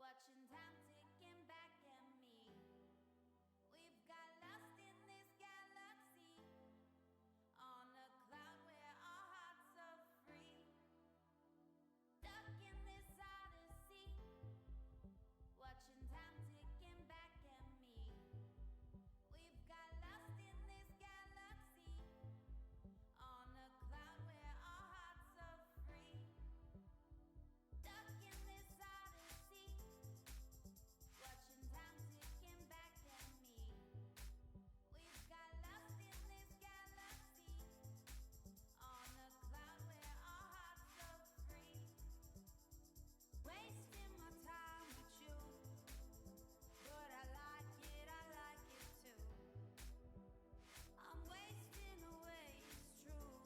Watching time ticking back at me. We've got lost in this galaxy, on a cloud where our hearts are free. Stuck in this odyssey, watching time ticking back at me. We've got lost in this galaxy, on a cloud where our hearts are free. Stuck in this odyssey, watching time ticking back at me. We've got lost in this galaxy, on a cloud where our hearts are free. Wasting my time with you, but I like it too. I'm wasting away, it's true,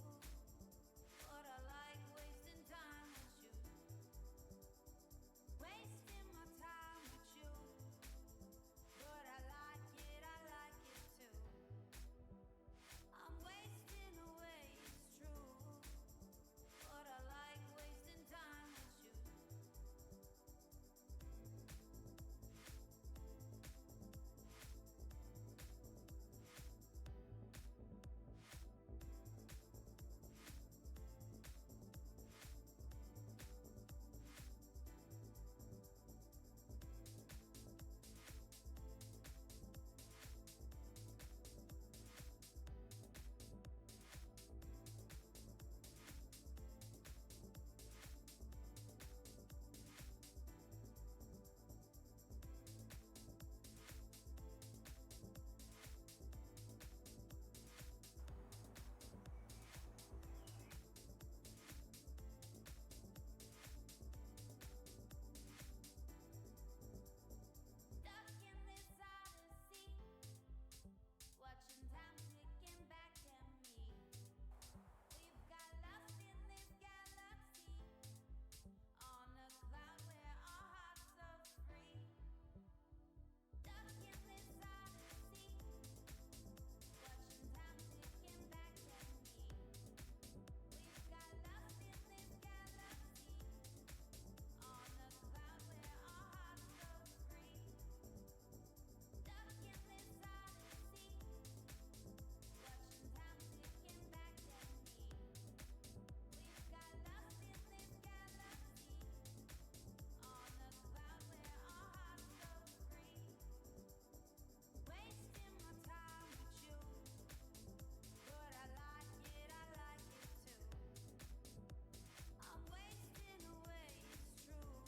but I like wasting time with you. Wasting my time with you, but I like it too. I'm wasting away, it's true, but I like wasting time with you. Stuck in this odyssey, watching time ticking back at me. We've got lost in this galaxy, on a cloud where our hearts are free. Stuck in this odyssey, watching time ticking back at me. We've got lost in this galaxy, on a cloud where our hearts are free. Stuck in this odyssey, watching time ticking back at me. We've got lost in this galaxy, on a cloud where our hearts are free. Wasting my time with you, but I like it too. I'm wasting away, it's true,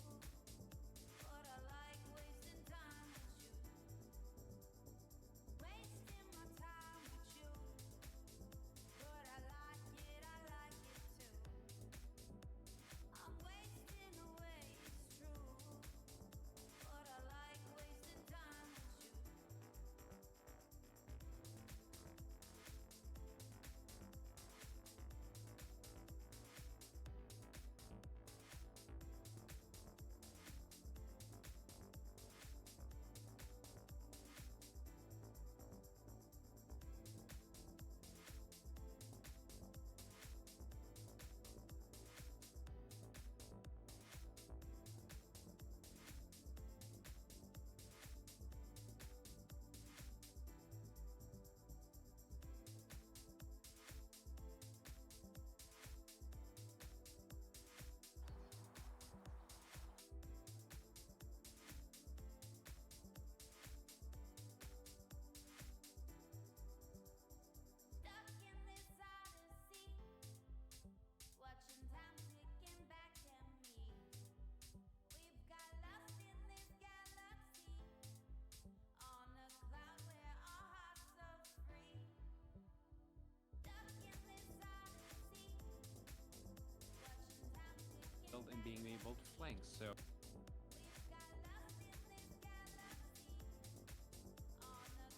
but I like wasting time with you. Wasting my time with you, but I like it too. I'm wasting away, it's true, but I like wasting time with you. Stuck in this odyssey, watching time ticking back at me. We've got lost in this galaxy, on a cloud where our hearts are free. Stuck in this odyssey, watching time ticking And being able to flank, so We've got lost in this galaxy, on a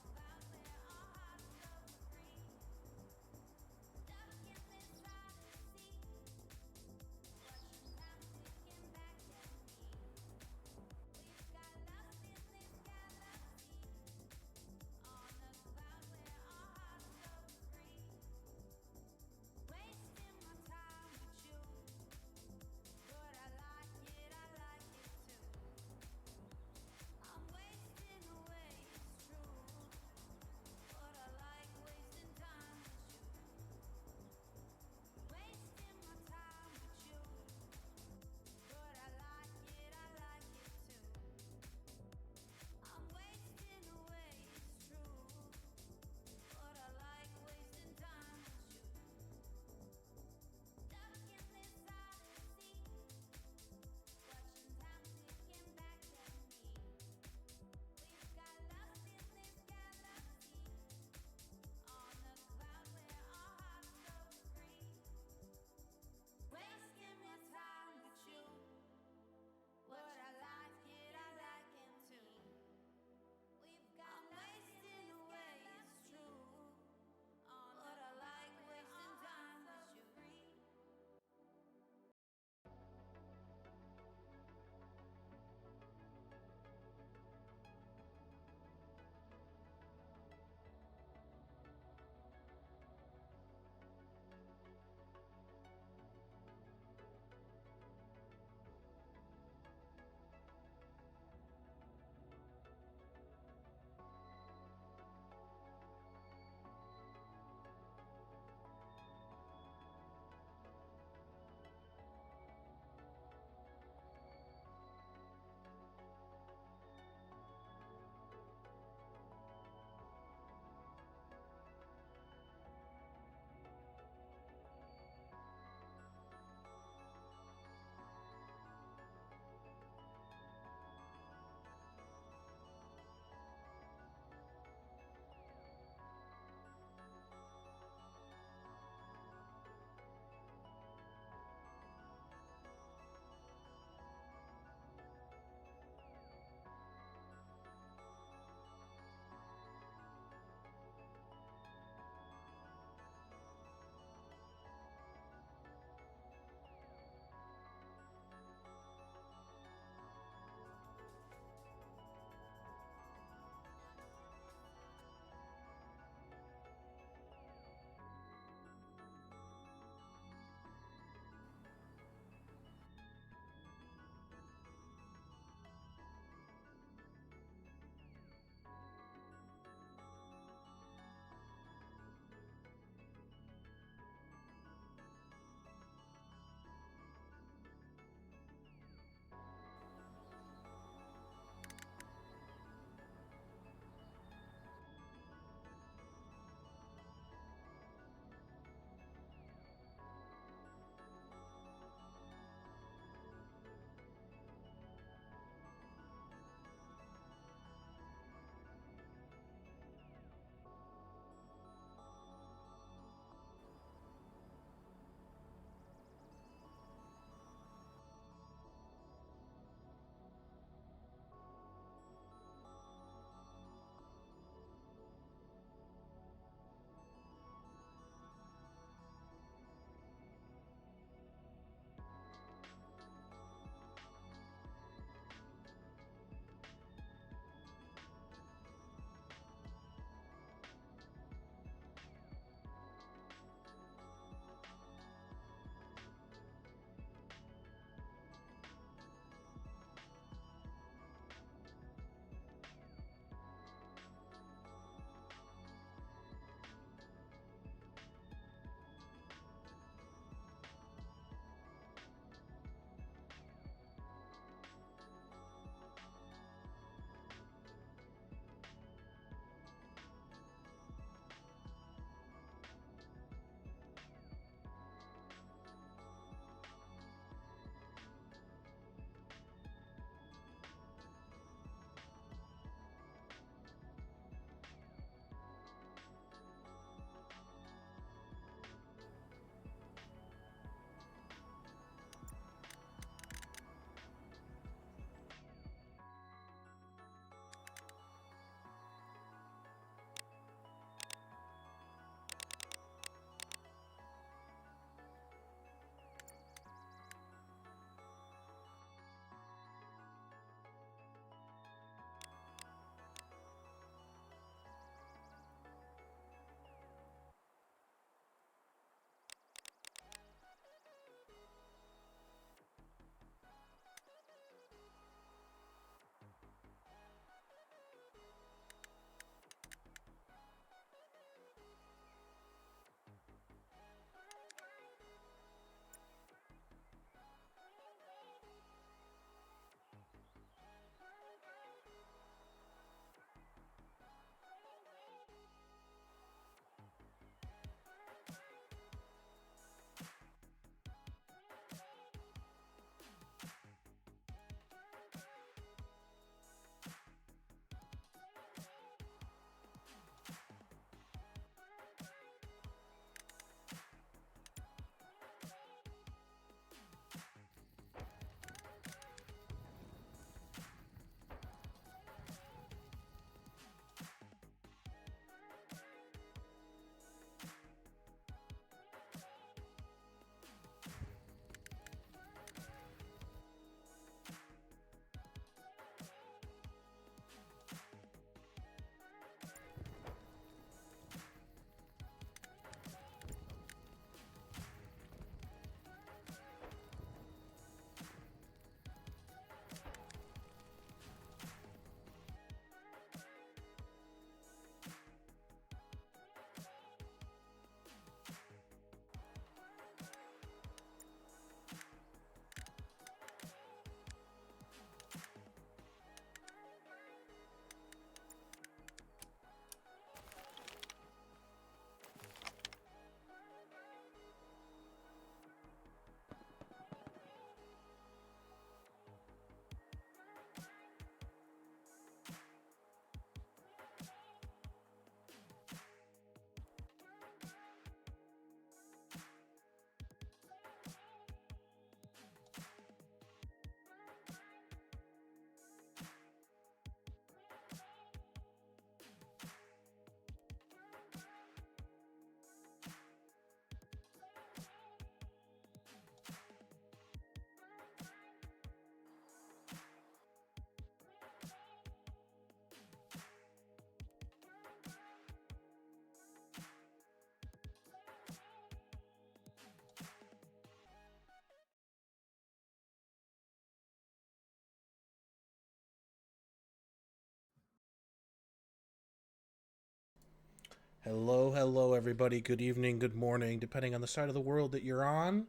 Hello, hello, everybody. Good evening, good morning, depending on the side of the world that you're on.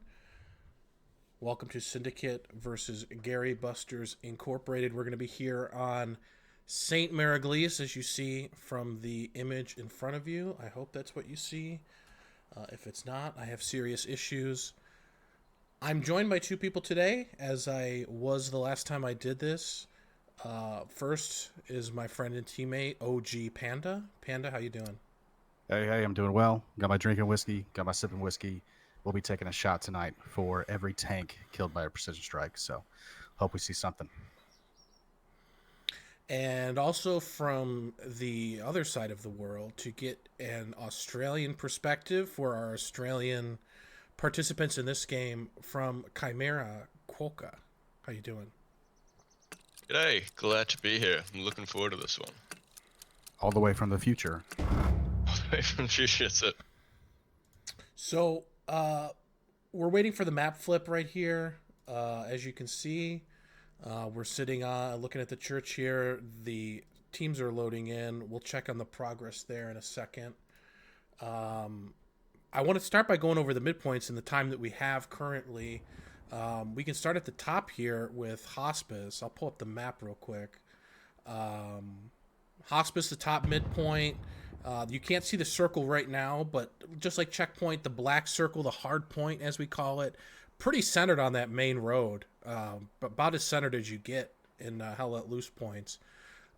Welcome to Syndicate versus Garrybusters Incorporated. We're going to be here on St. Mariglis, as you see from the image in front of you. I hope that's what you see. If it's not, I have serious issues. I'm joined by two people today, as I was the last time I did this. First is my friend and teammate, OG Panda. Panda, how you doing? Hey, I'm doing well. Got my drinking whiskey, got my sipping whiskey. We'll be taking a shot tonight for every tank killed by a precision strike. So, hope we see something. And also from the other side of the world to get an Australian perspective for our Australian participants in this game from Chimera Quokka. How you doing? G'day, glad to be here. I'm looking forward to this one. All the way from the future. Appreciate it. So, we're waiting for the map flip right here. As you can see, we're sitting looking at the church here. The teams are loading in. We'll check on the progress there in a second. I want to start by going over the midpoints in the time that we have currently. We can start at the top here with Hospice. I'll pull up the map real quick. Hospice, the top midpoint. You can't see the circle right now, but just like Checkpoint, the black circle, the hard point as we call it, pretty centered on that main road, but about as centered as you get in Hell Let Loose points.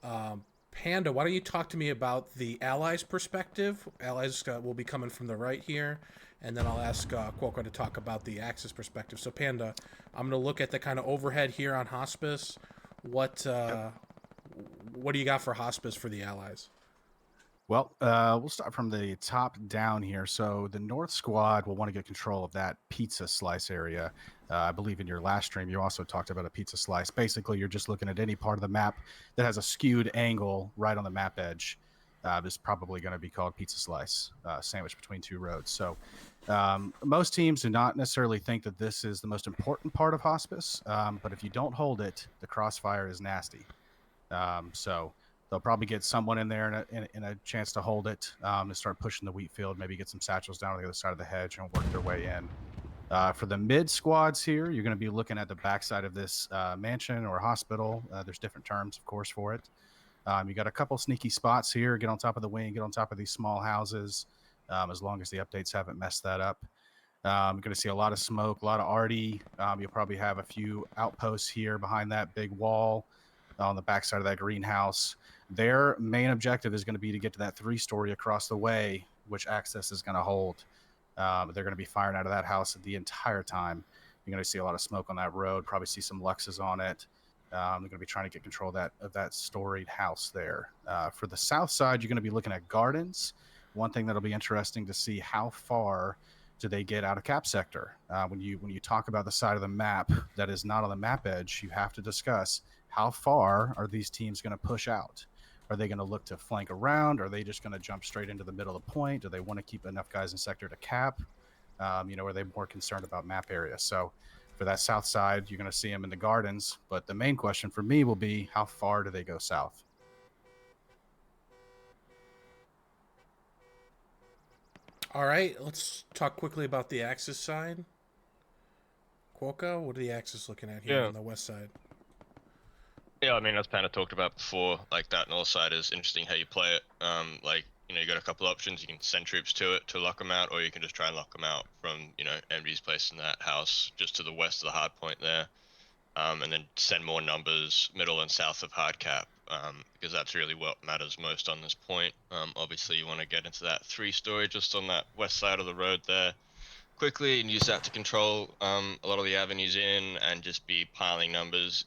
Panda, why don't you talk to me about the Allies' perspective? Allies will be coming from the right here, and then I'll ask Quokka to talk about the Axis perspective. So, Panda, I'm going to look at the kind of overhead here on Hospice. What do you got for Hospice for the Allies? Well, we'll start from the top down here. So the North Squad will want to get control of that pizza slice area. I believe in your last stream, you also talked about a pizza slice. Basically, you're just looking at any part of the map that has a skewed angle right on the map edge. This is probably going to be called pizza slice, sandwich between two roads. So most teams do not necessarily think that this is the most important part of Hospice, but if you don't hold it, the crossfire is nasty. So they'll probably get someone in there and a chance to hold it and start pushing the wheat field, maybe get some satchels down on the other side of the hedge and work their way in. For the mid squads here, you're going to be looking at the backside of this mansion or hospital. There's different terms, of course, for it. You got a couple sneaky spots here. Get on top of the wing, get on top of these small houses, as long as the updates haven't messed that up. You're going to see a lot of smoke, a lot of arty. You'll probably have a few outposts here behind that big wall on the backside of that greenhouse. Their main objective is going to be to get to that 3-story across the way, which Access is going to hold. They're going to be firing out of that house the entire time. You're going to see a lot of smoke on that road, probably see some Luxes on it. They're going to be trying to get control of that storied house there. For the south side, you're going to be looking at gardens. One thing that'll be interesting to see, how far do they get out of cap sector? When you talk about the side of the map that is not on the map edge, you have to discuss how far are these teams going to push out. Are they going to look to flank around? Are they just going to jump straight into the middle of the point? Do they want to keep enough guys in sector to cap? Are they more concerned about map area? So for that south side, you're going to see them in the gardens. But the main question for me will be, how far do they go south? All right, let's talk quickly about the Axis side. Quokka, what are the Axis looking at here on the west side? Yeah, I mean, as Panda talked about before, like that north side is interesting how you play it. You got a couple options. You can send troops to it to lock them out, or you can just try and lock them out from, enemies placed in that house just to the west of the hard point there. And then send more numbers middle and south of hard cap, because that's really what matters most on this point. Obviously, you want to get into that 3-story just on that west side of the road there quickly and use that to control a lot of the avenues in and just be piling numbers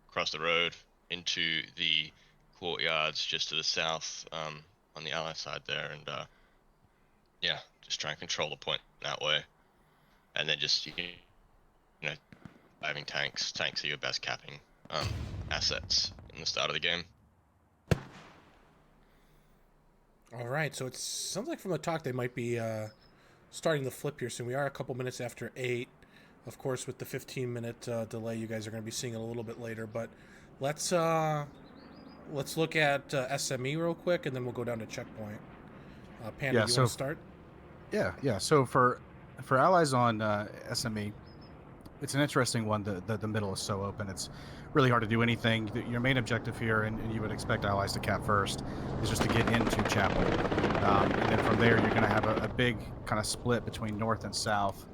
across the road into the courtyards just to the south on the ally side there, and just try and control the point that way. And then just diving tanks are your best capping assets in the start of the game. All right, so it sounds like from the talk they might be starting the flip here soon. We are a couple minutes after 8. Of course, with the 15-minute delay, you guys are going to be seeing it a little bit later. But let's look at SME real quick, and then we'll go down to checkpoint. Panda, Yeah, you so want to start? yeah. So for allies on SME, it's an interesting one. The middle is so open. It's really hard to do anything. Your main objective here, and you would expect allies to cap first, is just to get into Chapel. And then from there, you're going to have a big kind of split between north and south.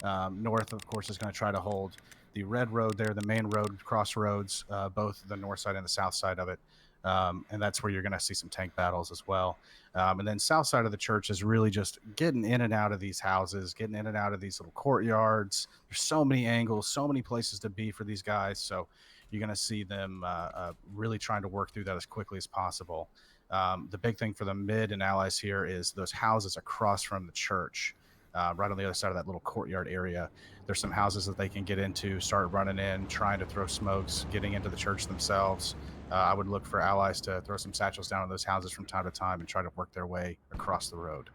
North, of course, is going to try to hold the red road there, the main road, crossroads, both the north side and the south side of it. And that's where you're going to see some tank battles as well. And then south side of the church is really just getting in and out of these houses, getting in and out of these little courtyards. There's so many angles, so many places to be for these guys. So you're going to see them really trying to work through that as quickly as possible. The big thing for the mid and allies here is those houses across from the church. Right on the other side of that little courtyard area, there's some houses that they can get into, start running in, trying to throw smokes, getting into the church themselves. I would look for allies to throw some satchels down in those houses from time to time and try to work their way across the road.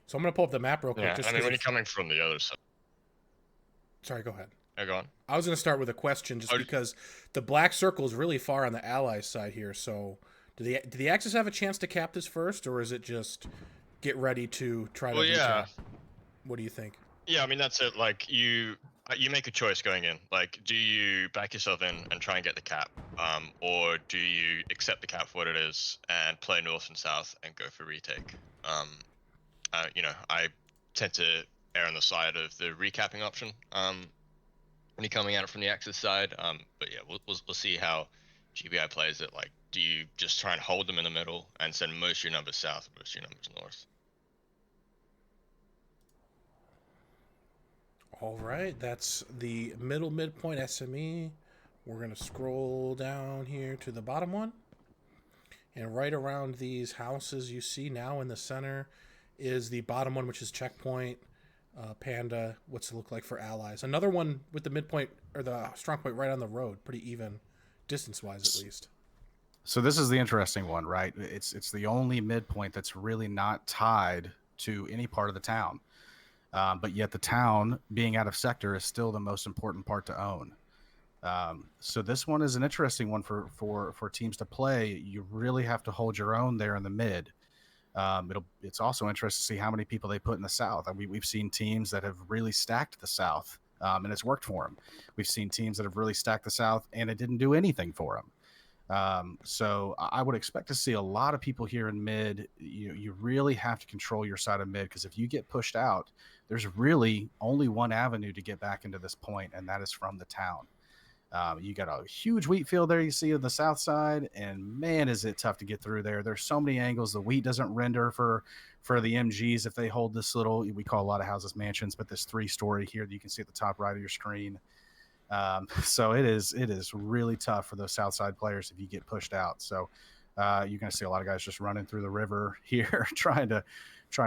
So I'm going to pull up the map real quick. Yeah, Just I mean, 'cause when you're coming from the other side. Sorry, go ahead. Oh, go on. I was going to start with a question just because the black circle is really far on the Allies side here. So do the Axis have a chance to cap this first, or is it just get ready to try to recap? What do you think? Yeah, I mean, that's it. Like, you make a choice going in. Like, do you back yourself in and try and get the cap? Or do you accept the cap for what it is and play north and south and go for retake? I tend to err on the side of the recapping option. When you're coming at it from the Axis side. But yeah, we'll see how GBI plays it. Like, do you just try and hold them in the middle and send most of your numbers south, most of your numbers north? All right, that's the midpoint SME. We're going to scroll down here to the bottom one. And right around these houses you see now in the center is the bottom one, which is checkpoint. Panda, what's it look like for allies? Another one with the midpoint or the strong point right on the road, pretty even distance-wise at least. So this is the interesting one, right? It's the only midpoint that's really not tied to any part of the town, but yet the town being out of sector is still the most important part to own. So this one is an interesting one for teams to play. You really have to hold your own there in the mid. It's also interesting to see how many people they put in the south. We've seen teams that have really stacked the south, and it's worked for them. We've seen teams that have really stacked the south, and it didn't do anything for them. So I would expect to see a lot of people here in mid. You really have to control your side of mid, because if you get pushed out, there's really only one avenue to get back into this point, and that is from the town. You got a huge wheat field there you see on the south side, and man, is it tough to get through there. There's so many angles. The wheat doesn't render for the MGs if they hold this little, we call a lot of houses mansions, but this 3-story here that you can see at the top right of your screen. So it is really tough for those south side players if you get pushed out. So you're going to see a lot of guys just running through the river here, trying to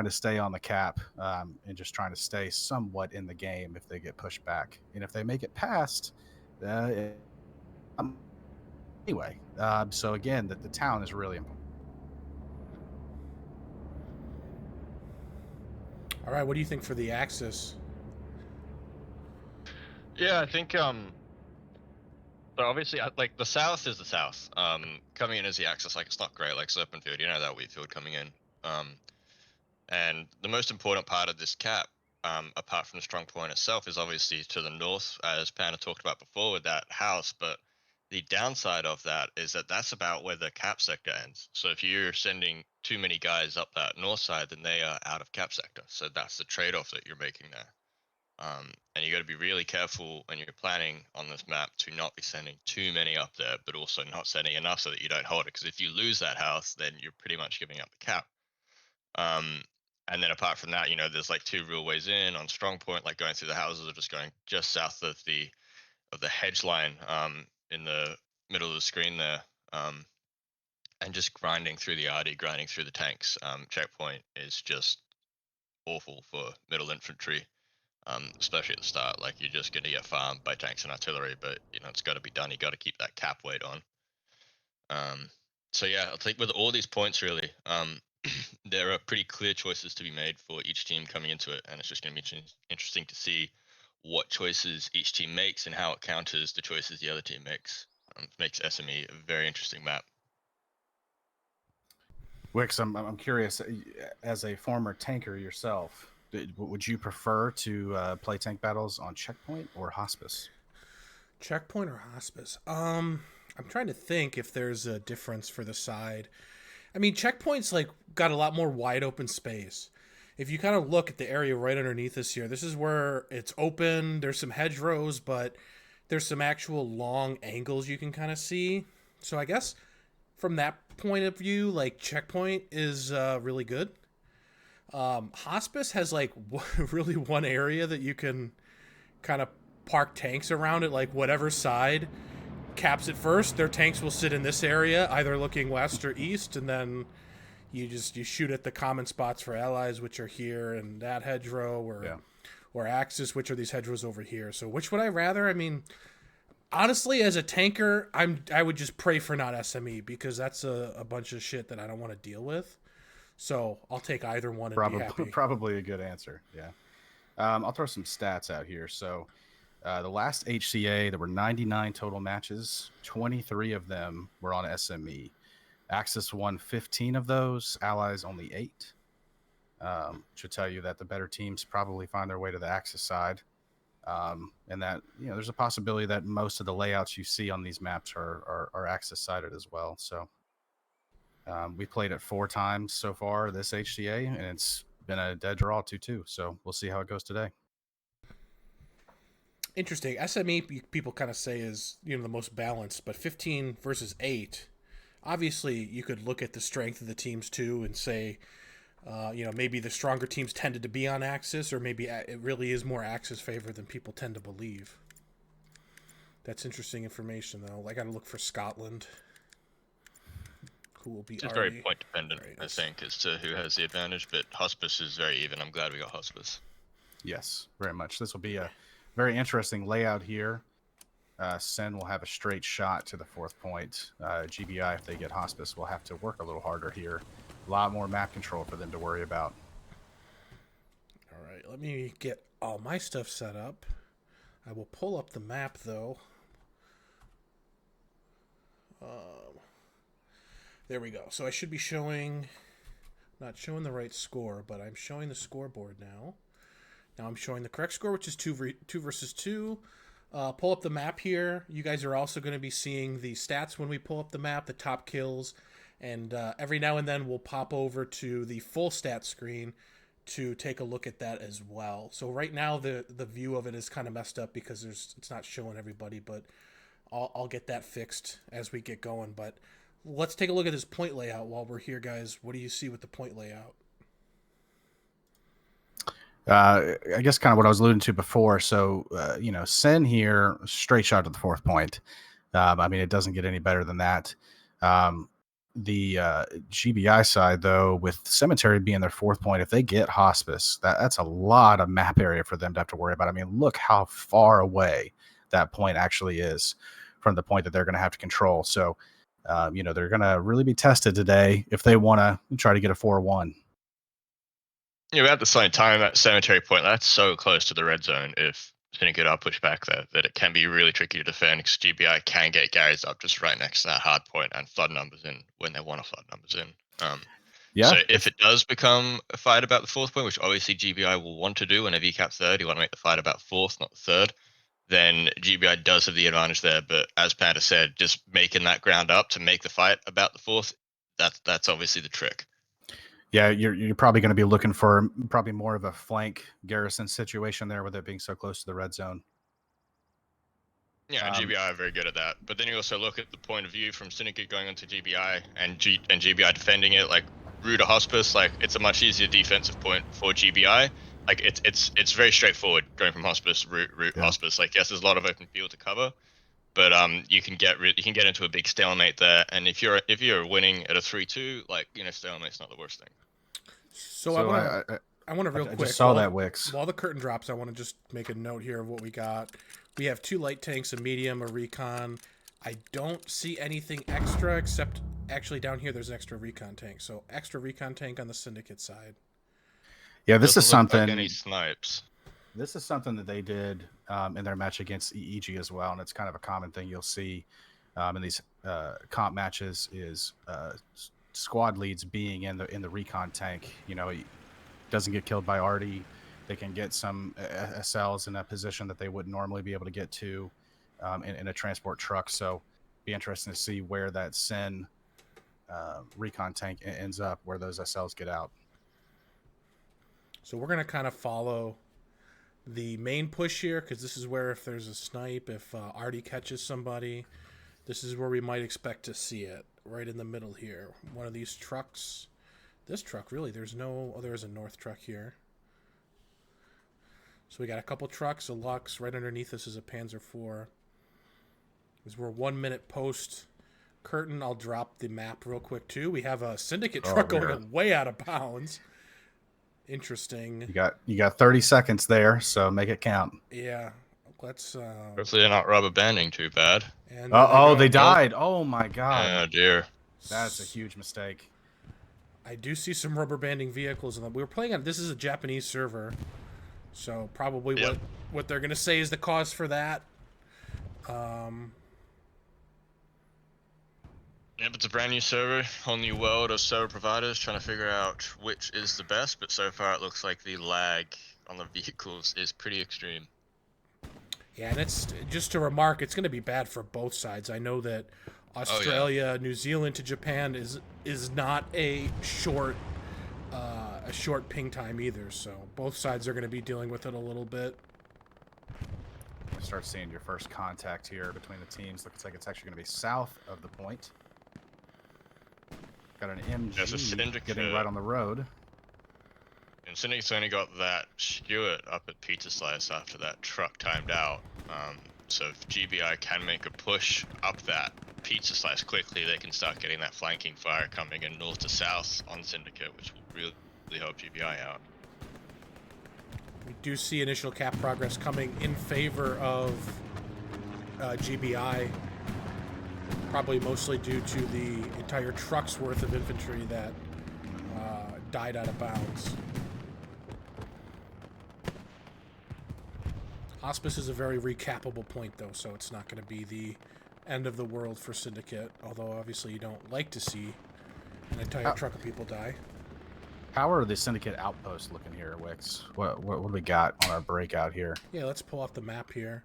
stay on the cap, and just trying to stay somewhat in the game if they get pushed back. And if they make it past, anyway, so again, the town is really important. All right, what do you think for the Axis? Yeah, I think so obviously, like, the south is the south. Coming in as the Axis, like, it's not great. Like open field, you know, that wheat field coming in. And the most important part of this cap, apart from the strong point itself, is obviously to the north, as Panda talked about before with that house. But the downside of that is that that's about where the cap sector ends. So if you're sending too many guys up that north side, then they are out of cap sector. So that's the trade-off that you're making there. And you got to be really careful when you're planning on this map to not be sending too many up there, but also not sending enough so that you don't hold it. Because if you lose that house, then you're pretty much giving up the cap. And then apart from that, there's like 2 real ways in on strong point, like going through the houses or just going just south of the hedge line, in the middle of the screen there, and just grinding through the RD, grinding through the tanks. Checkpoint is just awful for middle infantry, especially at the start. Like, you're just going to get farmed by tanks and artillery, but it's got to be done. You got to keep that cap weight on. So yeah, I think with all these points, really, there are pretty clear choices to be made for each team coming into it, and it's just going to be interesting to see what choices each team makes and how it counters the choices the other team makes. It makes SME a very interesting map. Wix, I'm curious, as a former tanker yourself, would you prefer to play tank battles on checkpoint or hospice? Checkpoint or hospice? I'm trying to think if there's a difference for the side. I mean, checkpoint's like got a lot more wide open space. If you kind of look at the area right underneath us here, this is where it's open. There's some hedgerows, but there's some actual long angles you can kind of see. So I guess from that point of view, like checkpoint is really good. Hospice has like really one area that you can kind of park tanks around it, like whatever side caps it first. Their tanks will sit in this area, either looking west or east, and then you shoot at the common spots for allies, which are here and that hedgerow, or axis, which are these hedgerows over here. So which would I rather? I mean, honestly, as a tanker, I would just pray for not SME, because that's a bunch of shit that I don't want to deal with. So I'll take either one and be happy. Probably a good answer. Yeah. I'll throw some stats out here. So the last HCA, there were 99 total matches. 23 of them were on SME. Axis won 15 of those. Allies only 8. Should tell you that the better teams probably find their way to the Axis side. And that, there's a possibility that most of the layouts you see on these maps are Axis sided as well. So we played it 4 times so far this HCA, and it's been a dead draw 2-2. So we'll see how it goes today. Interesting. SME people kind of say is the most balanced, but 15 versus 8. Obviously, you could look at the strength of the teams too and say, maybe the stronger teams tended to be on Axis, or maybe it really is more Axis favor than people tend to believe. That's interesting information, though. I got to look for Scotland. Who will be? It's very point dependent, right, I think, as to who has the advantage. But Hospice is very even. I'm glad we got Hospice. Yes, very much. This will be a very interesting layout here. Sen will have a straight shot to the 4th point. GBI, if they get Hospice, will have to work a little harder here. A lot more map control for them to worry about. All right, let me get all my stuff set up. I will pull up the map, though. There we go. So I should be not showing the right score, but I'm showing the scoreboard now. Now I'm showing the correct score, which is 2 versus 2. Pull up the map here. You guys are also going to be seeing the stats when we pull up the map, the top kills, and every now and then we'll pop over to the full stat screen to take a look at that as well. So right now the view of it is kind of messed up because it's not showing everybody, but I'll get that fixed as we get going. But let's take a look at this point layout while we're here, guys. What do you see with the point layout? I guess kind of what I was alluding to before. So, Sen here, straight shot to the 4th point. I mean, it doesn't get any better than that. The GBI side, though, with Cemetery being their 4th point, if they get Hospice, that's a lot of map area for them to have to worry about. I mean, look how far away that point actually is from the point that they're going to have to control. So, they're going to really be tested today if they want to try to get a 4-1. Yeah, at the same time, that Cemetery point, that's so close to the red zone if Syndicate are pushed back there that it can be really tricky to defend, because GBI can get Garrys up just right next to that hard point and flood numbers in when they want to flood numbers in. So if it does become a fight about the 4th point, which obviously GBI will want to do whenever you cap 3rd, you want to make the fight about 4th, not 3rd, then GBI does have the advantage there. But as Panda said, just making that ground up to make the fight about the 4th, that's obviously the trick. Yeah, you're probably going to be looking for probably more of a flank garrison situation there with it being so close to the red zone. Yeah, and GBI are very good at that. But then you also look at the point of view from Syndicate going onto GBI and GBI defending it, like Rue to Hospice, like it's a much easier defensive point for GBI. Like it's very straightforward going from Hospice, Route, Hospice. Like yes, there's a lot of open field to cover, but you can get into a big stalemate there. And if you're winning at a 3-2, like stalemate's not the worst thing. So I want to real quick. I just saw that, Wix. While the curtain drops, I want to just make a note here of what we got. We have 2 light tanks, a medium, a recon. I don't see anything extra except actually down here there's an extra recon tank. So extra recon tank on the Syndicate side. Yeah, this is something. Like any snipes. This is something that they did in their match against EEG as well, and it's kind of a common thing you'll see in these comp matches is squad leads being in the recon tank. You know, he doesn't get killed by Artie. They can get some SLs in a position that they wouldn't normally be able to get to in a transport truck. So be interesting to see where that Sin recon tank ends up, where those SLs get out. So we're going to kind of follow the main push here, because this is where, if there's a snipe, if Artie catches somebody, this is where we might expect to see it, right in the middle here. One of these trucks. This truck, really, there's no... Oh, there's a north truck here. So we got a couple trucks, a Lux. Right underneath us is a Panzer IV. As we're 1 minute post curtain, I'll drop the map real quick, too. We have a Syndicate truck going way out of bounds. Interesting. You got 30 seconds there, so make it count. Yeah. Let's... Hopefully they're not rubber banding too bad. And they died. Oh, my God. Oh, dear. That's a huge mistake. I do see some rubber banding vehicles. We were playing on... This is a Japanese server. So probably what they're going to say is the cause for that. Yep, it's a brand new server, whole new world of server providers trying to figure out which is the best, but so far it looks like the lag on the vehicles is pretty extreme. Yeah, and it's just to remark, it's going to be bad for both sides. I know that Australia, New Zealand to Japan is not a short ping time either, so both sides are going to be dealing with it a little bit. You start seeing your first contact here between the teams. Looks like it's actually going to be south of the point. Got an MG getting right on the road. And Syndicate's only got that Stewart up at Pizza Slice after that truck timed out. So if GBI can make a push up that Pizza Slice quickly, they can start getting that flanking fire coming in north to south on Syndicate, which will really help GBI out. We do see initial cap progress coming in favor of GBI, probably mostly due to the entire truck's worth of infantry that died out of bounds. Hospice is a very recappable point, though, so it's not going to be the end of the world for Syndicate, although obviously you don't like to see an entire truck of people die. How are the Syndicate outposts looking here, Wix? What do we got on our breakout here? Yeah, let's pull off the map here.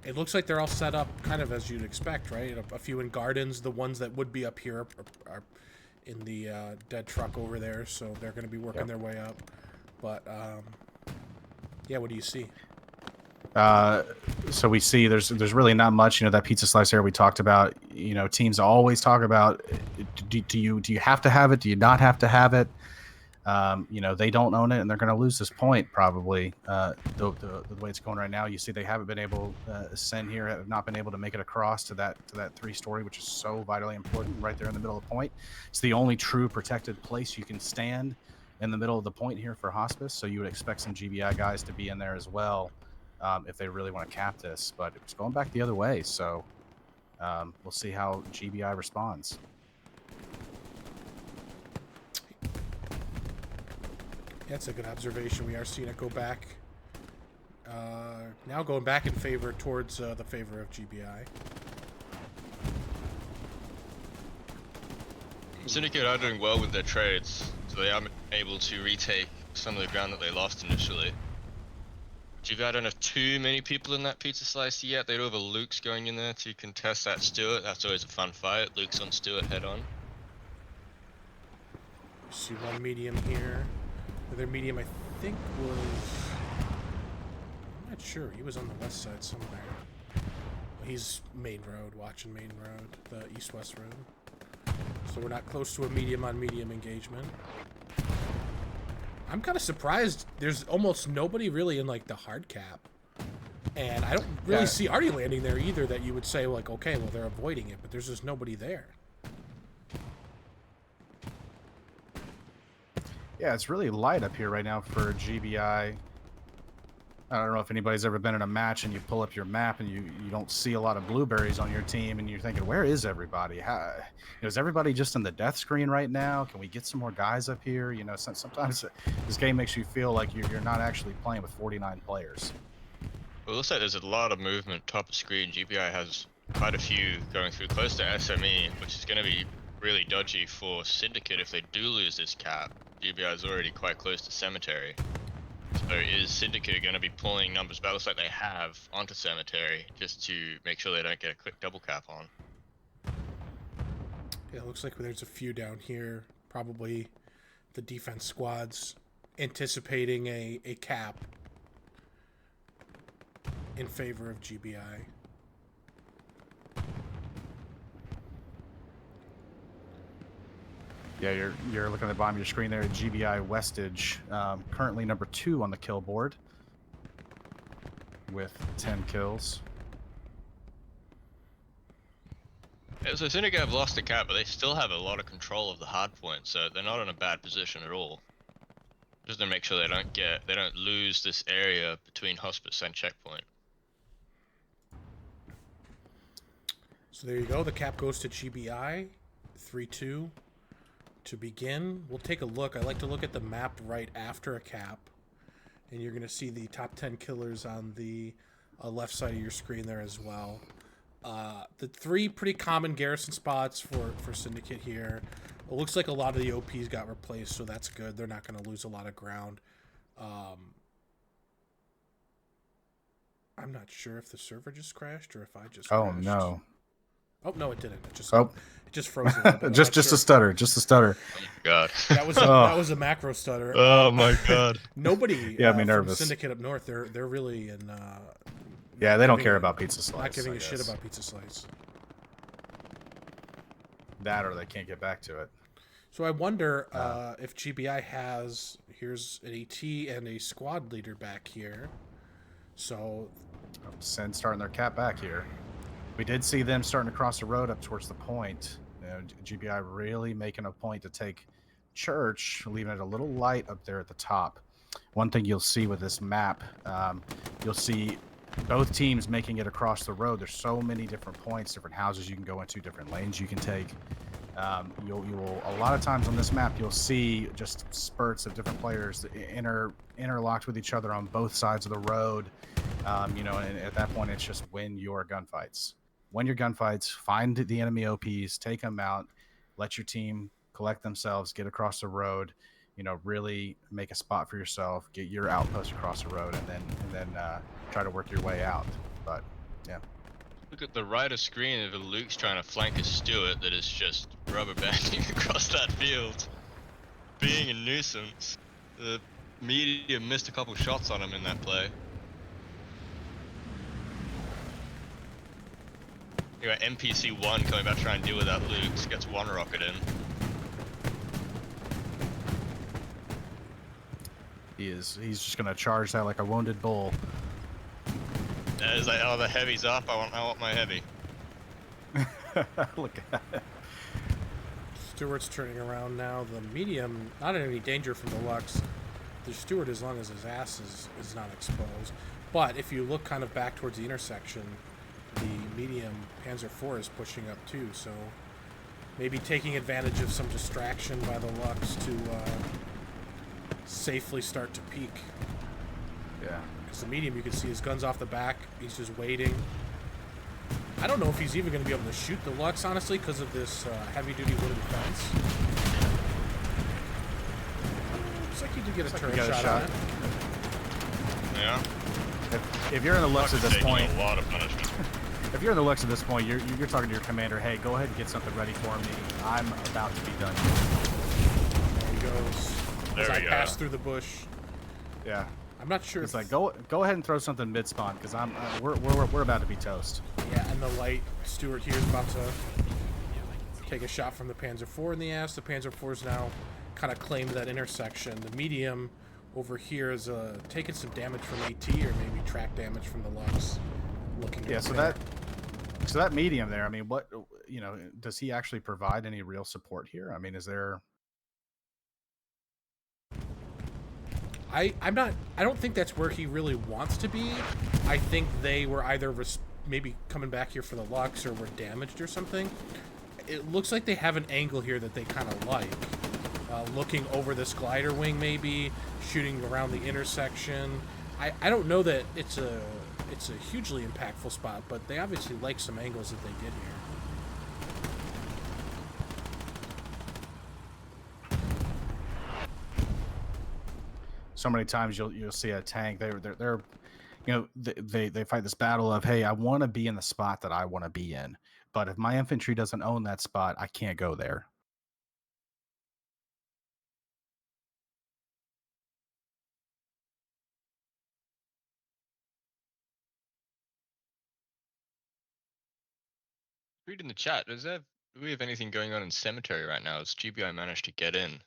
It looks like they're all set up kind of as you'd expect, right? A few in gardens. The ones that would be up here are in the dead truck over there, so they're going to be working their way up. But, yeah, what do you see? So we see there's really not much. You know, that Pizza Slice area we talked about. You know, teams always talk about do you have to have it? Do you not have to have it? You know, they don't own it, and they're going to lose this point probably. The way it's going right now, you see they haven't been able Sen here have not been able to make it across to that 3-story, which is so vitally important right there in the middle of the point. It's the only true protected place you can stand in the middle of the point here for Hospice. So you would expect some GBI guys to be in there as well if they really want to cap this. But it's going back the other way, so we'll see how GBI responds. That's a good observation. We are seeing it go back. Now going back in favor towards the favor of GBI. Syndicate are doing well with their trades, so they are able to retake some of the ground that they lost initially. GBI don't have too many people in that Pizza Slice yet. They do have a Luke's going in there to contest that Stewart. That's always a fun fight. Luke's on Stewart head on. See one medium here. The other medium, I think, was... I'm not sure. He was on the west side somewhere. He's main road, watching main road, the east-west road. So we're not close to a medium-on-medium engagement. I'm kind of surprised there's almost nobody really in, like, the hard cap. And I don't really see Artie landing there either that you would say, like, okay, well, they're avoiding it, but there's just nobody there. Yeah, it's really light up here right now for GBI. I don't know if anybody's ever been in a match and you pull up your map and you don't see a lot of blueberries on your team and you're thinking, where is everybody? Is everybody just in the death screen right now? Can we get some more guys up here? You know, sometimes this game makes you feel like you're not actually playing with 49 players. Well, it looks like there's a lot of movement top of screen. GBI has quite a few going through close to SME, which is going to be really dodgy for Syndicate if they do lose this cap. GBI is already quite close to Cemetery. So is Syndicate going to be pulling numbers back, looks like they have, onto Cemetery just to make sure they don't get a quick double cap on? Yeah, it looks like there's a few down here. Probably the defense squads anticipating a cap in favor of GBI. Yeah, you're looking at the bottom of your screen there at GBI Westage, currently number 2 on the kill board with 10 kills. Yeah, so Syndicate have lost the cap, but they still have a lot of control of the hard point, so they're not in a bad position at all. Just to make sure they don't lose this area between hospice and checkpoint. So there you go. The cap goes to GBI. 3-2 to begin. We'll take a look. I like to look at the map right after a cap. And you're going to see the top 10 killers on the left side of your screen there as well. The 3 pretty common garrison spots for Syndicate here. It looks like a lot of the OPs got replaced, so that's good. They're not going to lose a lot of ground. I'm not sure if the server just crashed or if I just crashed. No. Oh, no, it didn't. It just froze a little bit. just a stutter. Just a stutter. Oh my god. That was a macro stutter. Oh my god. Nobody Yeah, me from nervous. Syndicate up north, they're really in Yeah, they don't care about Pizza Slice. not giving I a shit guess. about Pizza Slice. That, or they can't get back to it. So I wonder if GBI has, here's an AT and a squad leader back here. So Sen starting their cap back here. We did see them starting to cross the road up towards the point. You know, GBI really making a point to take Church, leaving it a little light up there at the top. One thing you'll see with this map, you'll see both teams making it across the road. There's so many different points, different houses you can go into, different lanes you can take. You will a lot of times on this map you'll see just spurts of different players interlocked with each other on both sides of the road. You know, and at that point it's just win your gunfights. Win your gunfights, find the enemy OPs, take them out, let your team collect themselves, get across the road. You know, really make a spot for yourself, get your outpost across the road, and then try to work your way out. But yeah. Look at the right of screen of Luke's trying to flank a Stewart that is just rubber banding across that field, being a nuisance. The media missed a couple shots on him in that play. You got NPC 1 coming back trying to deal with that Luke's, gets 1 rocket in. He's just gonna charge that like a wounded bull. Yeah, it's like, oh, the heavy's up, I want my heavy. Look at it. Stewart's turning around now. The medium, not in any danger from the Lux. The Stewart, as long as his ass is not exposed. But if you look kind of back towards the intersection, the medium Panzer IV is pushing up too, so maybe taking advantage of some distraction by the Lux to safely start to peek. Yeah. Because the medium, you can see his gun's off the back. He's just waiting. I don't know if he's even going to be able to shoot the Lux, honestly, because of this heavy-duty wooden fence. Looks like he did get a turret shot on it. Yeah. If you're in the Lux at this Taking point, a lot of punishment. if you're in the Lux at this point, you're talking to your commander. Hey, go ahead and get something ready for me. I'm about to be done. There he goes. There As we I go. pass through the bush. Yeah. I'm not sure. It's if, like go ahead and throw something mid spawn because we're about to be toast. Yeah, and the light Stewart here is about to take a shot from the Panzer IV in the ass. The Panzer IV's now kind of claimed that intersection. The medium over here is taking some damage from AT or maybe track damage from the Lux. Looking. Yeah. So that medium there. I mean, what does he actually provide any real support here? I mean, is there? I don't think that's where he really wants to be. I think they were either maybe coming back here for the Lux or were damaged or something. It looks like they have an angle here that they kind of like. Looking over this glider wing, maybe shooting around the intersection. I don't know that it's a hugely impactful spot, but they obviously like some angles that they did here. so many times you'll see a tank. They're you know, they fight this battle of, hey, I want to be in the spot that I want to be in, but if my infantry doesn't own that spot, I can't go there. Read in the chat. Do we have anything going on in cemetery right now? Has GBI managed to get in?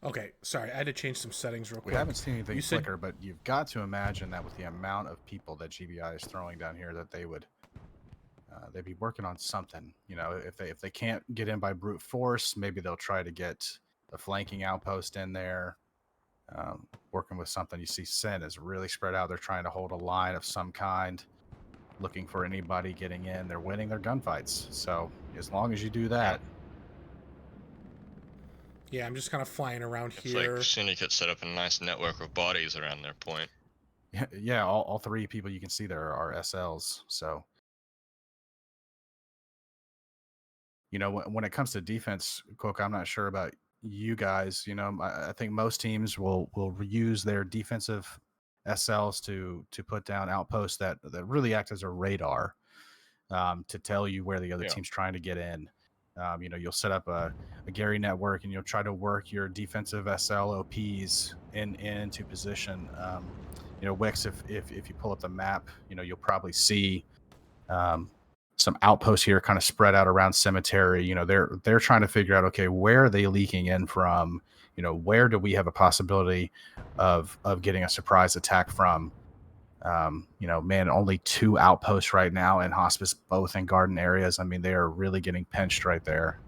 Okay, sorry, I had to change some settings real quick. We haven't seen anything You said- flicker, but you've got to imagine that with the amount of people that GBI is throwing down here, that they'd be working on something. You know, if they can't get in by brute force, maybe they'll try to get a flanking outpost in there. Working with something. You see Sin is really spread out. They're trying to hold a line of some kind, looking for anybody getting in. They're winning their gunfights. So as long as you do that. Yeah, I'm just kind of flying around It's here. like Syndicate set up a nice network of bodies around their point. Yeah, all three people you can see there are SLs. So, you know, when it comes to defense, Cook, I'm not sure about you guys. You know, I think most teams will use their defensive SLs to put down outposts that really act as a radar, to tell you where the other team's trying to get in. You know, you'll set up a Gary network and you'll try to work your defensive SL OPs into position. You know, Wix, if you pull up the map, you know, you'll probably see some outposts here kind of spread out around cemetery. You know, they're trying to figure out, okay, where are they leaking in from? You know, where do we have a possibility of getting a surprise attack from? You know, man, only 2 outposts right now in hospice, both in garden areas. I mean, they are really getting pinched right there.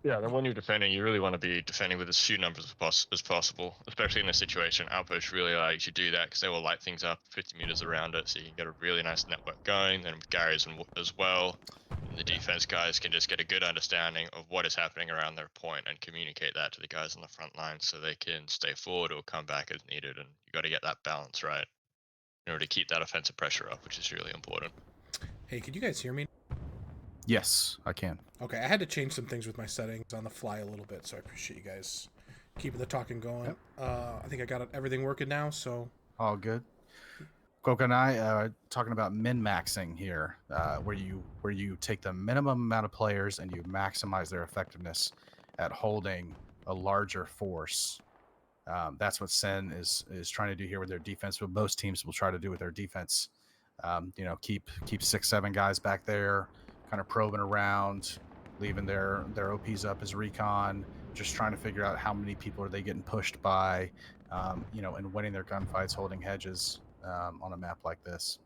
Yeah, then when you're defending, you really want to be defending with as few numbers as possible, especially in this situation. Outposts really allow you to do that because they will light things up 50 meters around it, so you can get a really nice network going. Then with Gary's as well, and the defense guys can just get a good understanding of what is happening around their point and communicate that to the guys on the front line so they can stay forward or come back as needed. And you got to get that balance right in order to keep that offensive pressure up, which is really important. Hey, could you guys hear me? Yes, I can. Okay, I had to change some things with my settings on the fly a little bit, so I appreciate you guys keeping the talking going. Yep. I think I got everything working now, so... All good. Coca and I are talking about min-maxing here, where you take the minimum amount of players and you maximize their effectiveness at holding a larger force. That's what Sen is trying to do here with their defense. What most teams will try to do with their defense. You know, keep 6-7 guys back there, kind of probing around, leaving their OPs up as recon, just trying to figure out how many people are they getting pushed by, you know, and winning their gunfights, holding hedges on a map like this.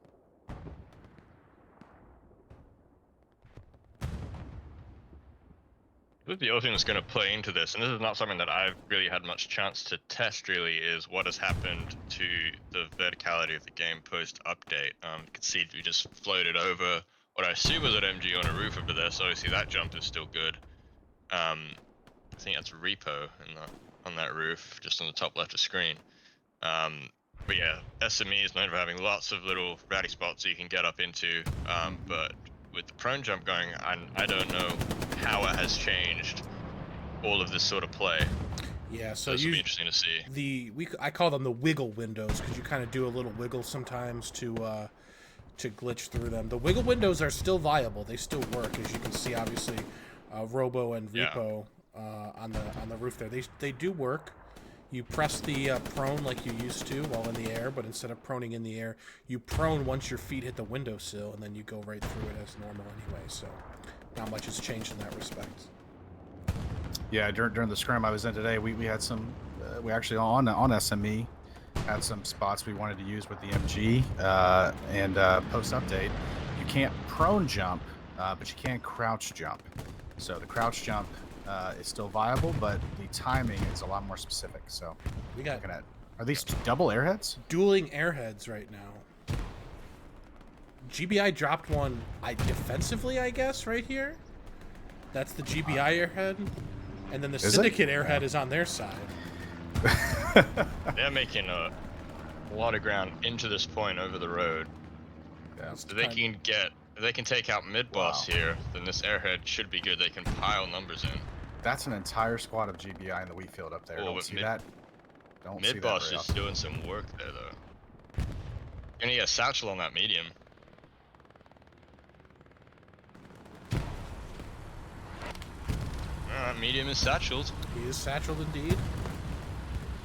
The other thing that's going to play into this, and this is not something that I've really had much chance to test really, is what has happened to the verticality of the game post-update. You can see we just floated over what I assume was an MG on a roof over there, so obviously that jump is still good. I think that's Repo on that roof, just on the top left of screen. But yeah, SME is known for having lots of little ratty spots that you can get up into, but with the prone jump going, I don't know how it has changed all of this sort of play. Yeah, so this will be interesting to see. I call them the wiggle windows because you kind of do a little wiggle sometimes to glitch through them. The wiggle windows are still viable; they still work, as you can see. Obviously, Robo and Repo on the roof there, they do work. You press the prone like you used to while in the air, but instead of proning in the air, you prone once your feet hit the windowsill, and then you go right through it as normal anyway. So not much has changed in that respect. Yeah, during the scrim I was in today, we had some, we actually on SME had some spots we wanted to use with the MG, and post-update, you can't prone jump, but you can crouch jump. So the crouch jump is still viable, but the timing is a lot more specific. So We got looking at, are these double airheads? dueling airheads right now. GBI dropped one defensively, I guess, right here. That's the GBI airhead. And then the Is it? Syndicate airhead is on their side. They're making a lot of ground into this point over the road. Yeah. So they can get, if they can take out mid boss Wow. here, then this airhead should be good. They can pile numbers in. That's an entire squad of GBI in the wheat field up there. Oh, Don't but see that. Don't see Mid that boss very is often. doing some work there though. Gonna get a satchel on that medium. Medium is satcheled. He is satcheled indeed.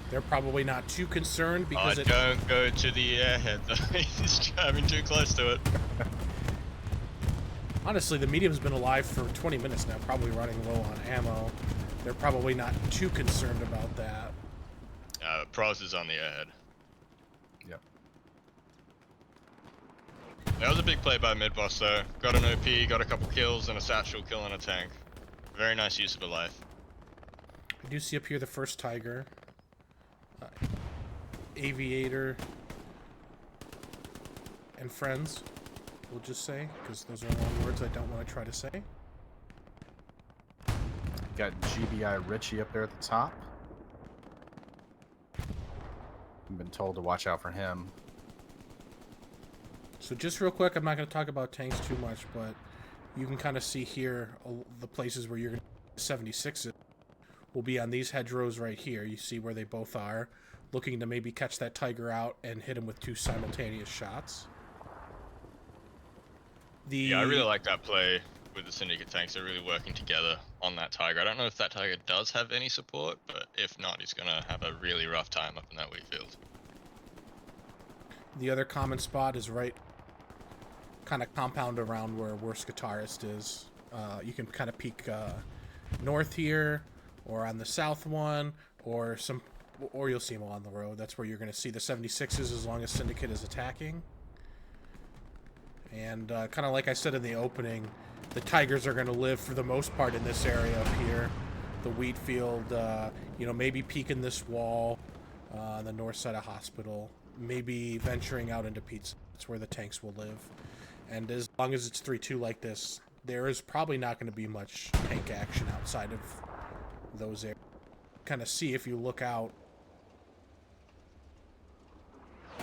They're probably not too concerned because Don't go to the airhead though. He's driving too close to it. honestly, the medium's been alive for 20 minutes now, probably running low on ammo. They're probably not too concerned about that. Pros is on the airhead. Yep. That was a big play by mid boss though. Got an OP, got a couple kills, and a satchel kill on a tank. Very nice use of a life. I do see up here the first Tiger. Aviator. And friends, we'll just say, because those are long words I don't want to try to say. Got GBI Richie up there at the top. I've been told to watch out for him. So just real quick, I'm not going to talk about tanks too much, but you can kind of see here the places where you're going to 76s will be on these hedgerows right here. You see where they both are, looking to maybe catch that Tiger out and hit him with 2 simultaneous shots. Yeah, I really like that play with the Syndicate tanks. They're really working together on that Tiger. I don't know if that Tiger does have any support, but if not, he's going to have a really rough time up in that wheat field. The other common spot is right kind of compound around where Worst Guitarist is. You can kind of peek north here, or on the south one, or you'll see them along the road. That's where you're going to see the 76s as long as Syndicate is attacking. And kind of like I said in the opening, the Tigers are going to live for the most part in this area up here. The wheat field, maybe peeking this wall on the north side of Hospital. Maybe venturing out into Pizza. That's where the tanks will live. And as long as it's 3-2 like this, there is probably not going to be much tank action outside of those areas. Kind of see if you look out.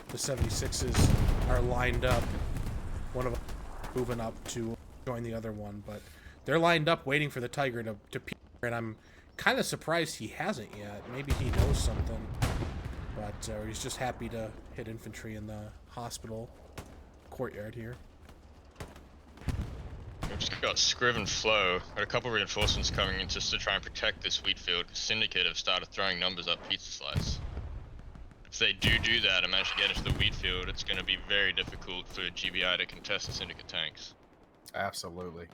The 76s are lined up. One of them moving up to join the other one, but they're lined up waiting for the Tiger to peek, and I'm kind of surprised he hasn't yet. Maybe he knows something, but he's just happy to hit infantry in the hospital courtyard here. We've just got Scriv and Flo. Got a couple reinforcements coming in just to try and protect this wheat field. Syndicate have started throwing numbers up Pizza Slice. If they do that and manage to get into the wheat field, it's going to be very difficult for GBI to contest the Syndicate tanks. Absolutely.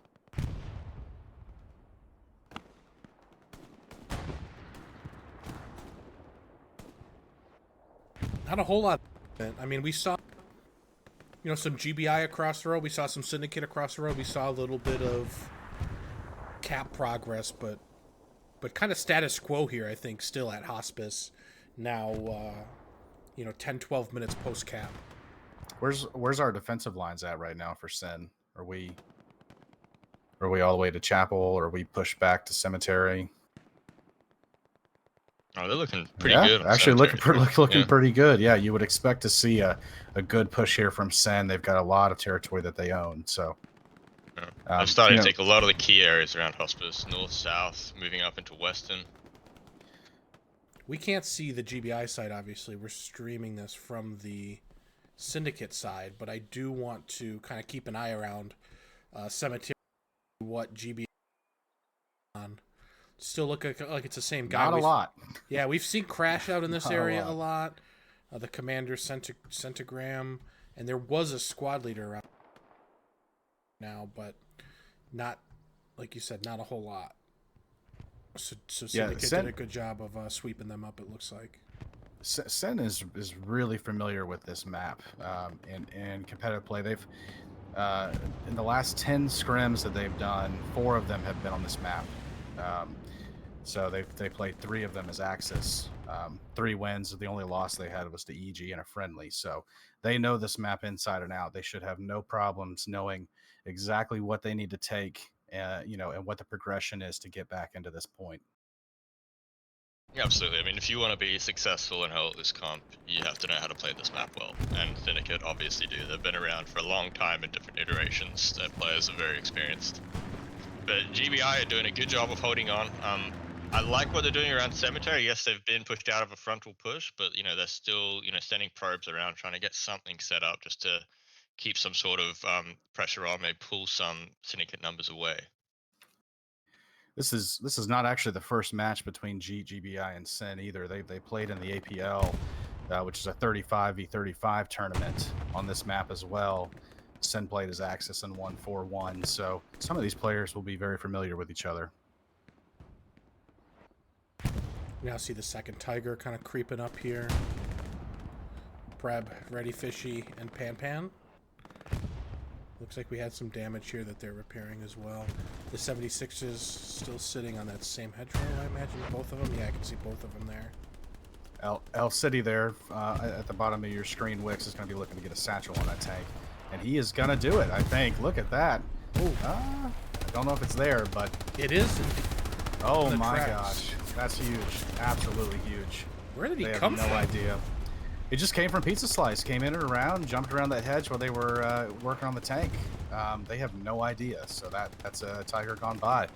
Not a whole lot. I mean, we saw, some GBI across the road. We saw some Syndicate across the road. We saw a little bit of cap progress, but kind of status quo here, I think, still at Hospice. Now, 10, 12 minutes post-cap. Where's our defensive lines at right now for Sin? Are we all the way to Chapel, or are we pushed back to Cemetery? Oh, they're looking pretty good. Actually, looking pretty good. Yeah, you would expect to see a good push here from Sen. They've got a lot of territory that they own. So they're starting to take a lot of the key areas around Hospice, north, south, moving up into Weston. We can't see the GBI side, obviously. We're streaming this from the Syndicate side, but I do want to kind of keep an eye around Cemetery, what GBI on. Still look like it's the same guy. Not a lot. Yeah, we've seen Crash out in this Not area a lot. The Commander Centigram, and there was a squad leader around now, but not, like you said, not a whole lot. So Syndicate did a good job of sweeping them up, it looks like. Sen is really familiar with this map and competitive play. They've in the last 10 scrims that they've done, 4 of them have been on this map. So they played 3 of them as Axis. 3 wins. The only loss they had was to EG and a friendly. So they know this map inside and out. They should have no problems knowing exactly what they need to take, and what the progression is to get back into this point. Yeah, absolutely. I mean, if you want to be successful in this comp, you have to know how to play this map well, and Syndicate obviously do. They've been around for a long time in different iterations. Their players are very experienced. But GBI are doing a good job of holding on. I like what they're doing around Cemetery. Yes, they've been pushed out of a frontal push, but they're still sending probes around, trying to get something set up just to keep some sort of pressure on, maybe pull some Syndicate numbers away. This is not actually the first match between GBI and Sin either. They played in the APL, which is a 35v35 tournament on this map as well. Sin played as Axis and won 4-1. So some of these players will be very familiar with each other. We now see the second Tiger kind of creeping up here. Preb, Ready Fishy, and Pan Pan. Looks like we had some damage here that they're repairing as well. The 76s still sitting on that same hedgerow, I imagine, both of them. Yeah, I can see both of them there. El City there at the bottom of your screen, Wix, is going to be looking to get a satchel on that tank. And he is going to do it, I think. Look at that. I don't know if it's there, but... It is. Oh my gosh. That's huge. Absolutely huge. Where did he come from? They have no idea. It just came from Pizza Slice. Came in and around, jumped around that hedge while they were working on the tank. They have no idea. So that's a Tiger gone by.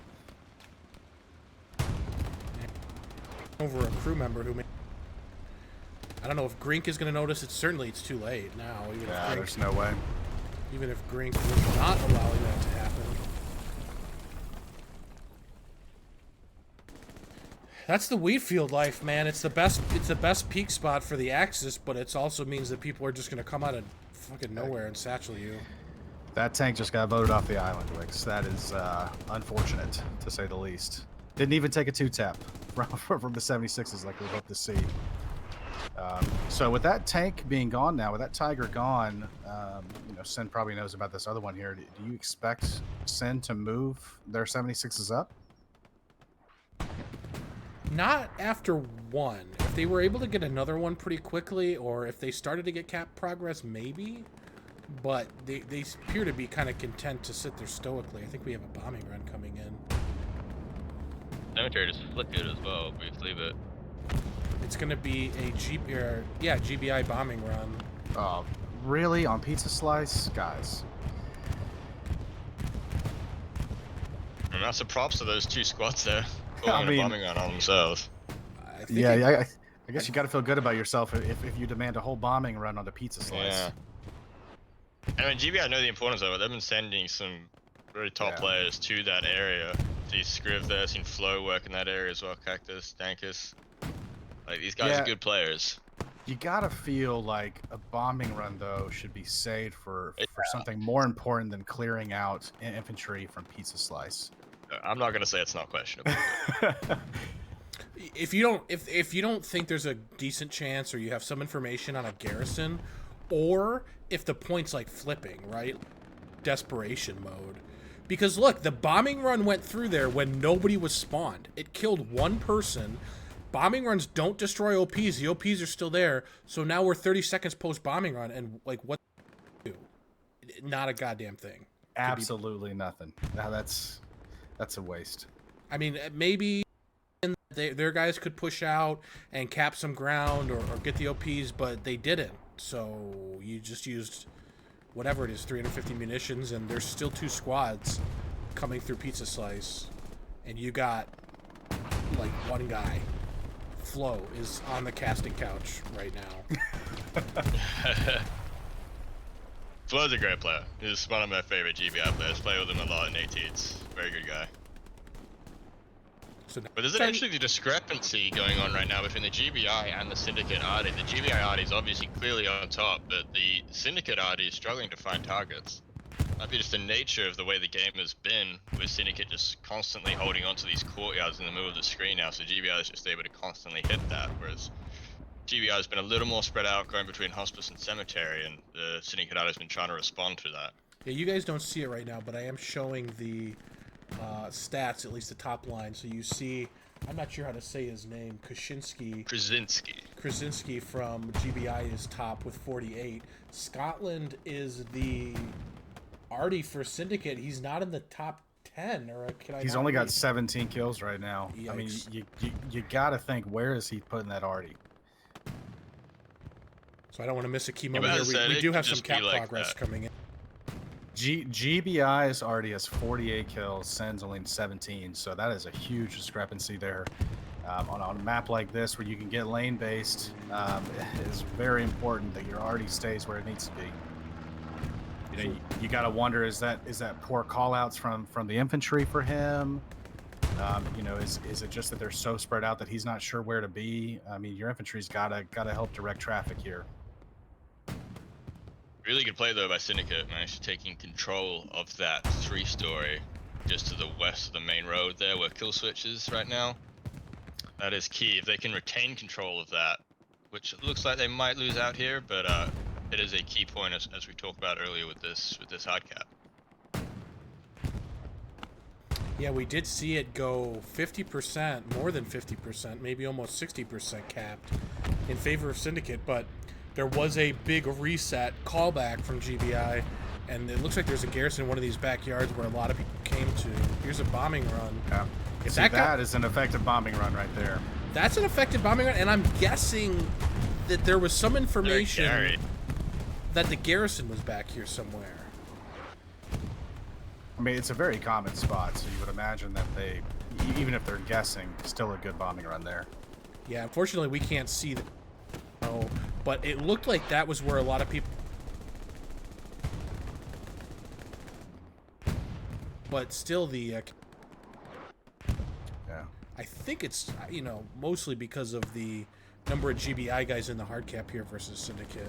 Over a crew member who I don't know if Grink is going to notice it. Certainly it's too late now. There's no way. Even if Grink was not allowing that to happen. That's the Wheatfield life, man. It's the best peak spot for the Axis, but it also means that people are just going to come out of fucking nowhere and satchel you. That tank just got voted off the island, Wix. That is unfortunate, to say the least. Didn't even take a 2-tap from the 76s like we hope to see. So with that tank being gone now, with that Tiger gone, Sin probably knows about this other one here. Do you expect Sin to move their 76s up? Not after one. If they were able to get another one pretty quickly, or if they started to get cap progress, maybe. But they appear to be kind of content to sit there stoically. I think we have a bombing run coming in. Cemetery just flicked it as well, briefly, but... It's going to be a GBI bombing run. Really? On Pizza Slice? Guys. And that's the props to those two squads there. Going a bombing run on themselves. I guess you got to feel good about yourself if you demand a whole bombing run on the Pizza Slice. Yeah. And I mean, GBI know the importance of it. They've been sending some very top players to that area. See Scriv there, seen Flo work in that area as well. Cactus, Dankus. Like, these guys are good players. You gotta feel like a bombing run, though, should be saved for something more important than clearing out infantry from Pizza Slice. I'm not gonna say it's not questionable. If you don't think there's a decent chance, or you have some information on a garrison, or if the point's like flipping, right? Desperation mode. Because look, the bombing run went through there when nobody was spawned. It killed one person. Bombing runs don't destroy OPs. The OPs are still there. So now we're 30 seconds post bombing run, and like, what do? Not a goddamn thing. Absolutely nothing. Now that's a waste. I mean, maybe their guys could push out and cap some ground or get the OPs, but they didn't. So you just used whatever it is, 350 munitions, and there's still two squads coming through Pizza Slice, and you got like one guy. Flo is on the casting couch right now. Flo's a great player. He's one of my favorite GBI players. Play with him a lot in AT. It's a very good guy. So but there's actually the discrepancy going on right now between the GBI and the Syndicate Arty. The GBI Arty is obviously clearly on top, but the Syndicate Arty is struggling to find targets. Might be just the nature of the way the game has been, with Syndicate just constantly holding onto these courtyards in the middle of the screen now, so GBI is just able to constantly hit that, whereas GBI has been a little more spread out going between Hospice and Cemetery, and the Syndicate Arty has been trying to respond to that. Yeah, you guys don't see it right now, but I am showing the stats, at least the top line, so you see, I'm not sure how to say his name, Krasinski from GBI is top with 48. Scotland is the Arty for Syndicate. He's not in the top 10, or can I? He's not only got read? 17 kills right now. I mean, Yikes. you got to think, where is he putting that arty? So I don't want to miss a key Yeah, moment but as I here. said, We it do could have some just be cap like progress that. coming in. GBI's already has 48 kills, Sen's only 17, so that is a huge discrepancy there. On a map like this, where you can get lane based, it is very important that your arty stays where it needs to be. You know, you got to wonder, is that poor callouts from the infantry for him? You know, is it just that they're so spread out that he's not sure where to be? I mean, your infantry's gotta help direct traffic here. Really good play though by Syndicate, managed taking control of that 3-story just to the west of the main road there where kill switch is right now. That is key. If they can retain control of that, which it looks like they might lose out here, but it is a key point as we talked about earlier with this hard cap. Yeah, we did see it go 50%, more than 50%, maybe almost 60% capped in favor of Syndicate, but there was a big reset callback from GBI, and it looks like there's a garrison in one of these backyards where a lot of people came to. Here's a bombing run. Yeah. If See, that that is an effective bombing run right there. That's an effective bombing run, and I'm guessing that there was some information that the garrison was back here somewhere. I mean, it's a very common spot, so you would imagine that they, even if they're guessing, still a good bombing run there. Yeah, unfortunately, we can't see the. Oh, but it looked like that was where a lot of people. But still, the. Yeah. I think it's, you know, mostly because of the number of GBI guys in the hard cap here versus Syndicate.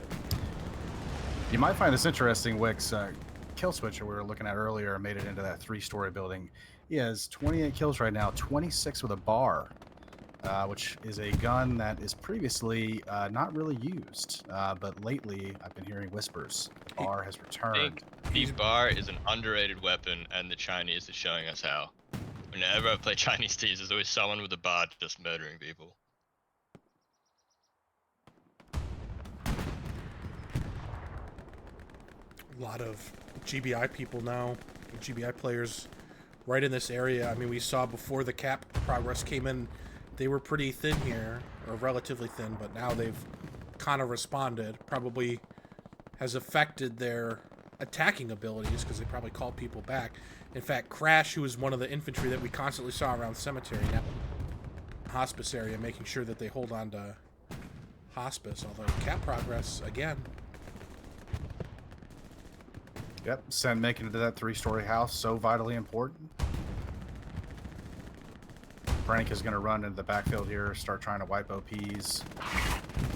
You might find this interesting, Wix. Kill switcher we were looking at earlier made it into that 3-story building. He has 28 kills right now, 26 with a bar, which is a gun that is previously not really used, but lately I've been hearing whispers. Bar has returned. I think the bar is an underrated weapon, and the Chinese are showing us how. Whenever I play Chinese teams, there's always someone with a bar just murdering people. A lot of GBI people now, GBI players right in this area. I mean, we saw before the cap progress came in, they were pretty thin here, or relatively thin, but now they've kind of responded. Probably has affected their attacking abilities because they probably called people back. In fact, Crash, who was one of the infantry that we constantly saw around Cemetery, now Hospice area, making sure that they hold on to Hospice, although cap progress, again. Yep, Sen making it to that 3-story house, so vitally important. Frank is going to run into the backfield here, start trying to wipe OPs.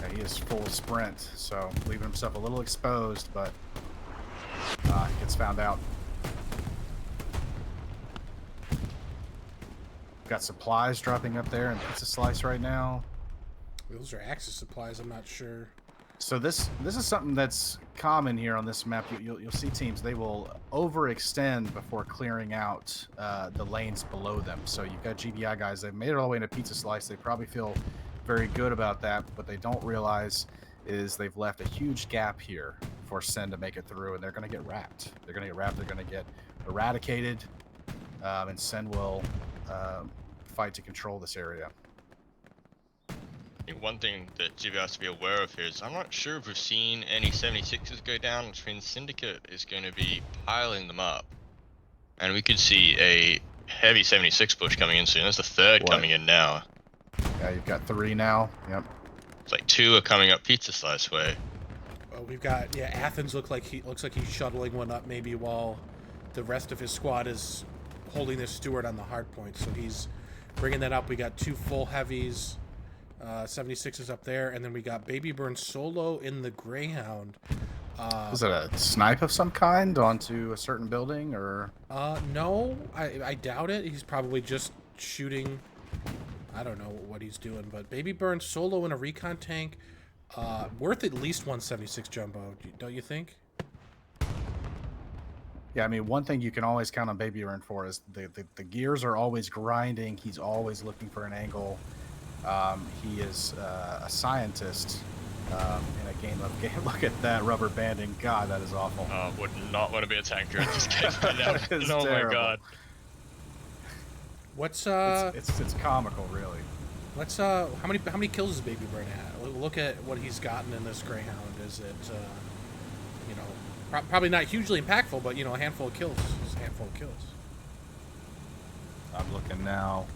Yeah, he is full sprint, so leaving himself a little exposed, but gets found out. Got supplies dropping up there in Pizza Slice right now. Those are Axis supplies, I'm not sure. So this is something that's common here on this map. You'll see teams, they will overextend before clearing out the lanes below them. So you've got GBI guys, they've made it all the way into Pizza Slice. They probably feel very good about that. What they don't realize is they've left a huge gap here for Sen to make it through, and they're going to get wrapped. They're going to get wrapped. They're going to get eradicated, and Sen will fight to control this area. I think one thing that GBI has to be aware of here is I'm not sure if we've seen any 76s go down, which means Syndicate is going to be piling them up. And we could see a heavy 76 push coming in soon. There's the third coming in now. Yeah, you've got 3 now. Yep. It's like 2 are coming up Pizza Slice way. Well, we've got, yeah, Athens looks like he's shuttling one up maybe while the rest of his squad is holding this Stewart on the hard point. So he's bringing that up. We got 2 full heavies. 76 is up there, and then we got Baby Burn solo in the Greyhound. Is it a snipe of some kind onto a certain building, or? No, I doubt it. He's probably just shooting. I don't know what he's doing, but Baby Burn solo in a recon tank, worth at least 176 jumbo, don't you think? Yeah, I mean, one thing you can always count on Baby Burn for is the gears are always grinding. He's always looking for an angle. He is a scientist in a game of game. Look at that rubber banding. God, that is awful. Would not want to be a tanker in this case right now. That is Oh my terrible. god. What's It's comical, really. let's how many kills does Baby Bird have? Look at what he's gotten in this Greyhound. Is it you know, probably not hugely impactful, but you know, a handful of kills. Just a handful of kills. I'm looking now.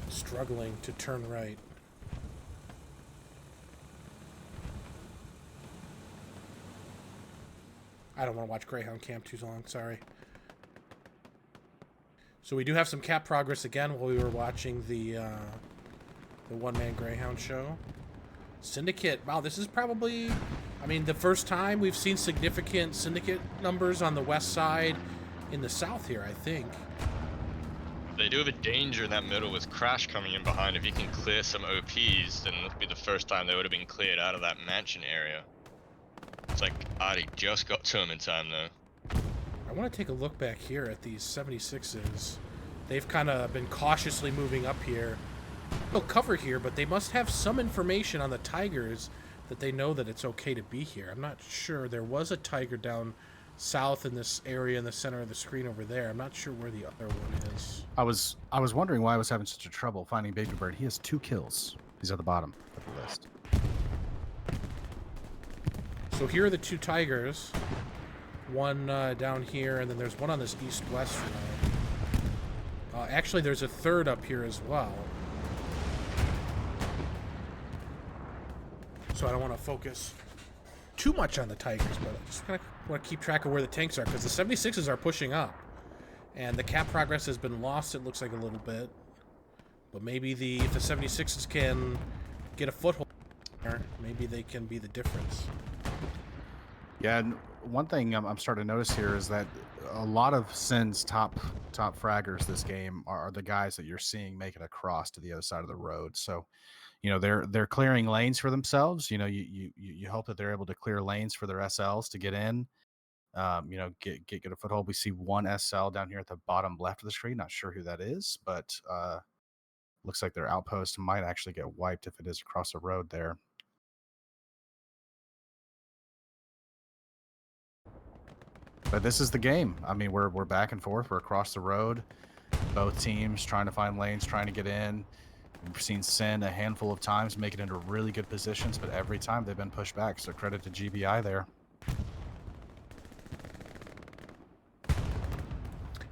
Struggling to turn right. I don't want to watch Greyhound Camp too long, sorry. So we do have some cap progress again while we were watching the one-man Greyhound show. Syndicate, wow, this is probably, I mean, the first time we've seen significant Syndicate numbers on the west side in the south here, I think. They do have a danger in that middle with Crash coming in behind. If you can clear some OPs, then it'll be the first time they would have been cleared out of that mansion area. It's like Artie just got to him in time, though. I want to take a look back here at these 76s. They've kind of been cautiously moving up here. No cover here, but they must have some information on the Tigers that they know that it's okay to be here. I'm not sure. There was a Tiger down south in this area in the center of the screen over there. I'm not sure where the other one is. I was wondering why I was having such a trouble finding Baby Bird. He has 2 kills. He's at the bottom of the list. So here are the 2 Tigers. One down here, and then there's one on this east-west road. Actually, there's a third up here as well. So I don't want to focus too much on the Tigers, but I just kind of want to keep track of where the tanks are, because the 76s are pushing up. And the cap progress has been lost, it looks like, a little bit. But maybe if the 76s can get a foothold there, maybe they can be the difference. Yeah, and one thing I'm starting to notice here is that a lot of Sin's top fraggers this game are the guys that you're seeing make it across to the other side of the road. So, you know, they're clearing lanes for themselves. You know, you hope that they're able to clear lanes for their SLs to get in. You know, get a foothold. We see one SL down here at the bottom left of the screen. Not sure who that is, but looks like their outpost might actually get wiped if it is across the road there. But this is the game. I mean, we're back and forth. We're across the road. Both teams trying to find lanes, trying to get in. We've seen Sin a handful of times make it into really good positions, but every time they've been pushed back. So credit to GBI there.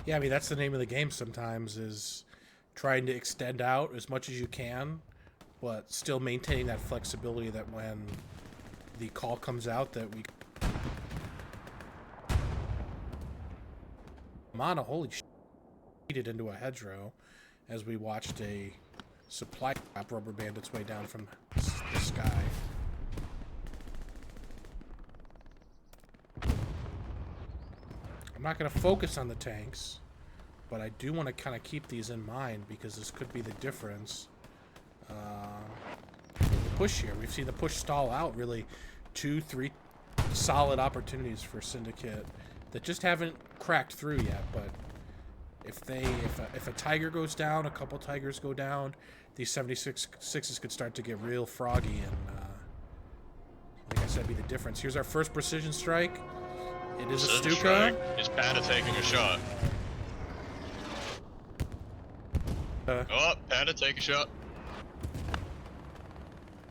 Yeah, I mean, that's the name of the game sometimes, is trying to extend out as much as you can, but still maintaining that flexibility that when the call comes out that we... Mana, holy shit, it into a hedgerow as we watched a supply drop rubber band its way down from the sky. I'm not going to focus on the tanks, but I do want to kind of keep these in mind because this could be the difference. The push here, we've seen the push stall out, really 2-3 solid opportunities for Syndicate that just haven't cracked through yet. But if a Tiger goes down, a couple Tigers go down, these 76s could start to get real froggy, and like I said, be the difference. Here's our first precision strike. It is a Stuka. It's Panda taking a shot. Oh, Panda take a shot.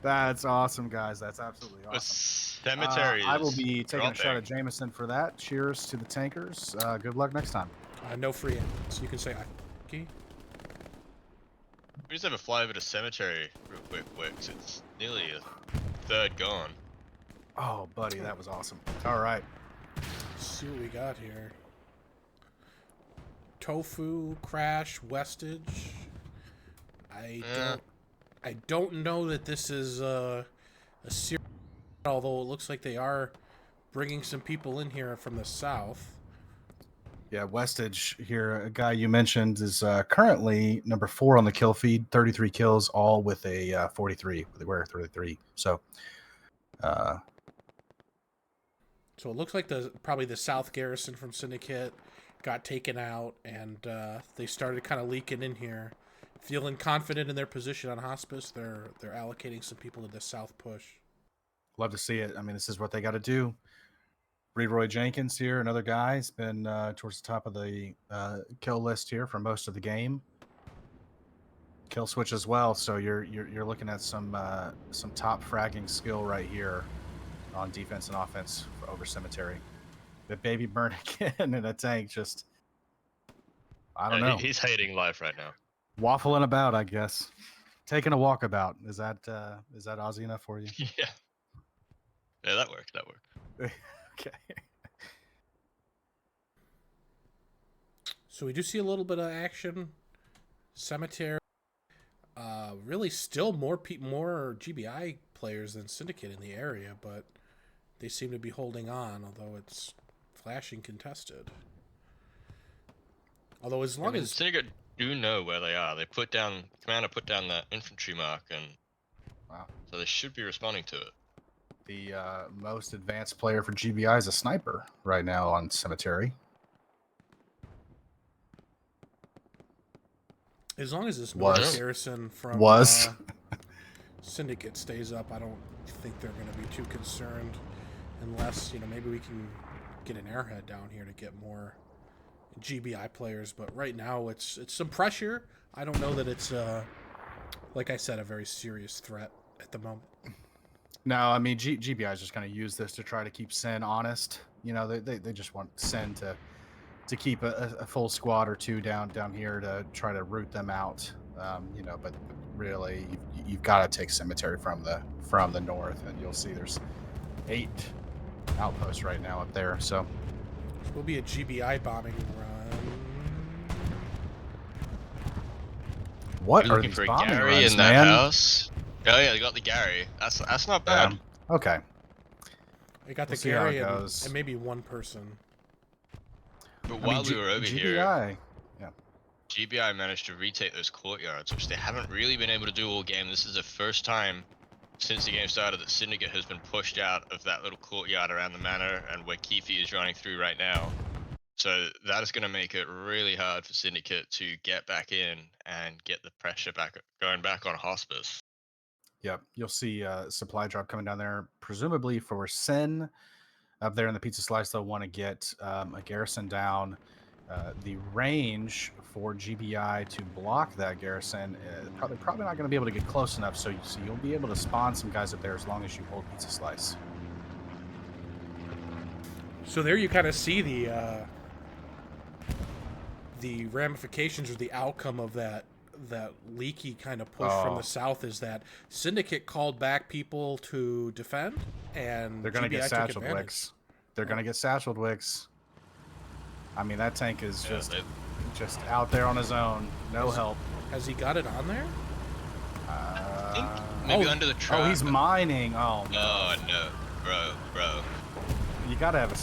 That's awesome, guys. That's absolutely The awesome. cemetery I will is be taking a shot dropping. at Jameson for that. Cheers to the tankers. Good luck next time. No free ends. You can say okay. We just have a fly over to cemetery real quick, Wix. It's nearly a third gone. Oh, buddy, that was awesome. All right. Let's see what we got here. Tofu, Crash, Westage. I don't know that this is a serious, although it looks like they are bringing some people in here from the south. Yeah, Westage here, a guy you mentioned, is currently number 4 on the kill feed, 33 kills, all with a 43, with a rare 33. So, So it looks like probably the South Garrison from Syndicate got taken out, and they started kind of leaking in here. Feeling confident in their position on hospice, they're allocating some people to the South push. love to see it. I mean, this is what they got to do. Leroy Jenkins here, another guy. He's been towards the top of the kill list here for most of the game. Kill switch as well, so you're looking at some top fragging skill right here on defense and offense over Cemetery. The baby burn again in a tank, just I don't know. He's hating life right now. Waffling about, I guess. Taking a walkabout. Is that Aussie enough for you? Yeah. Yeah, that worked. That worked. Okay. So we do see a little bit of action. Cemetery. Really, still more GBI players than Syndicate in the area, but they seem to be holding on, although it's flashing contested. Although as long as Syndicate do know where they are, Commander put down that infantry mark, and wow, so they should be responding to it. The most advanced player for GBI is a sniper right now on Cemetery. as long as this Was. North garrison from Syndicate stays up, I don't think they're going to be too concerned, unless maybe we can get an airhead down here to get more GBI players. But right now it's some pressure. I don't know that it's like I said, a very serious threat at the moment. No, I mean GBI is just going to use this to try to keep Sen honest. They just want Sen to keep a full squad or two down here to try to root them out. But really you've got to take Cemetery from the north, and you'll see there's 8 outposts right now up there. So This will be a GBI bombing run. what You're are looking these for a bombing Gary runs, in that man? house? Oh yeah, they got the Gary. That's not bad. Okay. I got We'll the see how it Gary goes. and maybe one person. But I while mean, we were over here, GBI. GBI managed to retake those courtyards, which they haven't really been able to do all game. This is the first time since the game started that Syndicate has been pushed out of that little courtyard around the manor and where Keefe is running through right now. So that is going to make it really hard for Syndicate to get back in and get the pressure going back on Hospice. Yep, you'll see a supply drop coming down there, presumably for Sen. Up there in the pizza slice, they'll want to get a garrison down. The range for GBI to block that garrison, probably not going to be able to get close enough. So you'll be able to spawn some guys up there as long as you hold pizza slice. So there you kind of see the ramifications or the outcome of that leaky kind of push from the south is that Syndicate called back people to defend, and They're going to get GBI took satcheled advantage. wicks. They're going to get satcheled wicks. I mean, that tank is just out there on his own, no help. Has he got it on there? I think maybe under the truck. Oh, he's mining. Oh no. Oh no, bro. You gotta have a.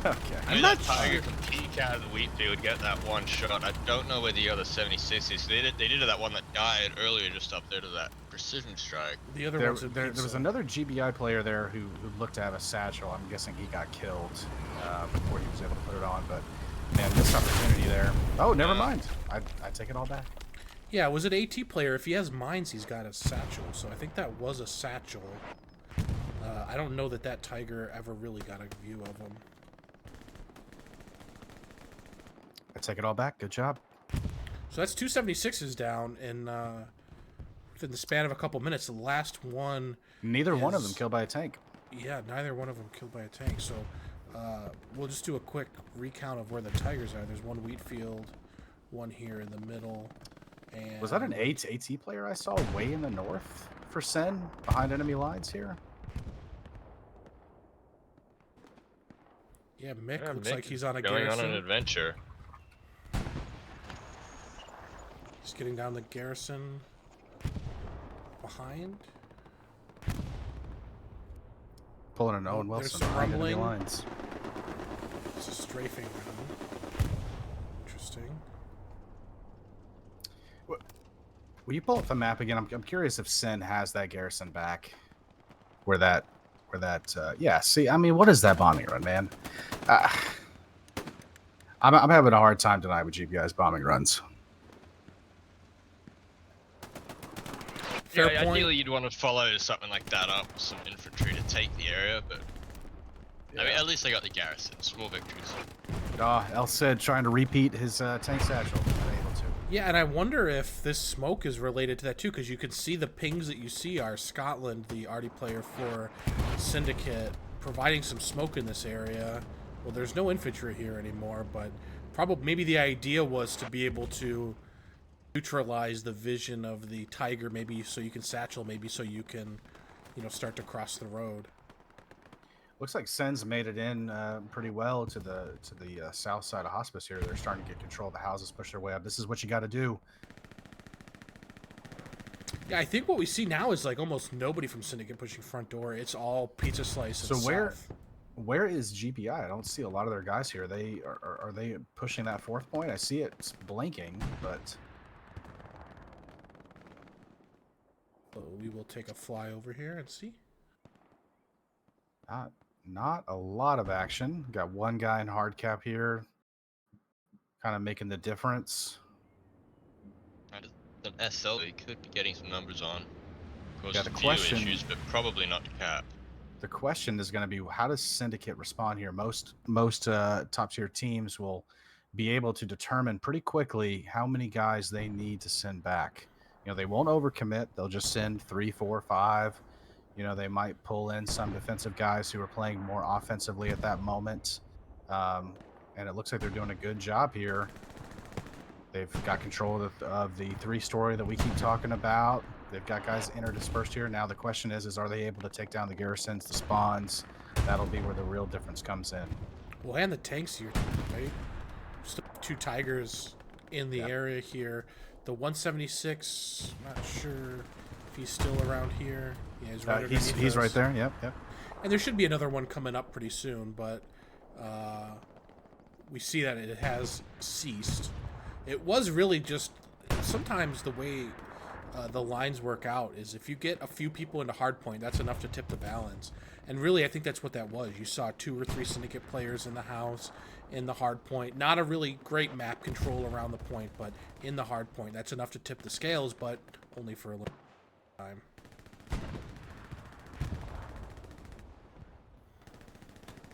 Okay. I mean, that Tiger can peek out of the wheat field, get that one shot. I don't know where the other 76 is. They did that one that died earlier, just up there to that precision strike. The other There one's was another GBI player there who looked to have a satchel. I'm guessing he got killed before he was able to put it on. But man, missed opportunity there. Oh, never mind. I take it all back. Yeah, it was an AT player. If he has mines, he's got a satchel. So I think that was a satchel. I don't know that Tiger ever really got a view of him. I take it all back. Good job. So that's 276s down in within the span of a couple minutes. The last one. Neither one of them killed by a tank. Yeah, neither one of them killed by a tank. So we'll just do a quick recount of where the Tigers are. There's one wheat field, one here in the middle. And Was that an AT player I saw way in the north for Sen behind enemy lines here? Yeah, Mick Yeah, looks Mick like he's on a going garrison. on an adventure. He's getting down the garrison behind. Pulling an Owen there's Wilson some behind enemy rumbling. lines. It's a strafing run. Interesting. Will you pull up the map again? I'm curious if Sen has that garrison back. Yeah, see, I mean, what is that bombing run, man? I'm having a hard time tonight with GBI's bombing runs. Fair Yeah, point. ideally you'd want to follow something like that up with some infantry to take the area, but I mean, at least I got the garrison. Small victories. El Cid trying to repeat his tank satchel. Unable to. Yeah, and I wonder if this smoke is related to that too, because you can see the pings that you see are Scotland, the arty player for Syndicate, providing some smoke in this area. Well, there's no infantry here anymore, but probably maybe the idea was to be able to neutralize the vision of the Tiger, maybe so you can satchel, maybe so you can, start to cross the road. Looks like Sen's made it in pretty well to the south side of Hospice here. They're starting to get control of the houses, push their way up. This is what you got to do. Yeah, I think what we see now is like almost nobody from Syndicate pushing front door. It's all Pizza Slice and So South. where is GPI? I don't see a lot of their guys here. They are they pushing that 4th point? I see it blinking, but So we will take a fly over here and see. not a lot of action. Got one guy in hard cap here, kind of making the difference. An SL, he could be getting some numbers on. Cause Yeah, a the few question- issues, but probably not to cap. The question is going to be, how does Syndicate respond here? Most top tier teams will be able to determine pretty quickly how many guys they need to send back. They won't overcommit. They'll just send 3, 4, 5. They might pull in some defensive guys who are playing more offensively at that moment. And it looks like they're doing a good job here. They've got control of the 3-story that we keep talking about. They've got guys interdispersed here. Now the question is are they able to take down the garrisons, the spawns? That'll be where the real difference comes in. Well, and the tanks here, right? Still 2 Tigers in the area here. The 176, not sure if he's still around here. Yeah, he's right underneath He's us. right there. Yep. And there should be another one coming up pretty soon, but we see that it has ceased. It was really just sometimes the way the lines work out is if you get a few people into hardpoint, that's enough to tip the balance. And really, I think that's what that was. You saw 2 or 3 Syndicate players in the house, in the hardpoint. Not a really great map control around the point, but in the hardpoint. That's enough to tip the scales, but only for a little time.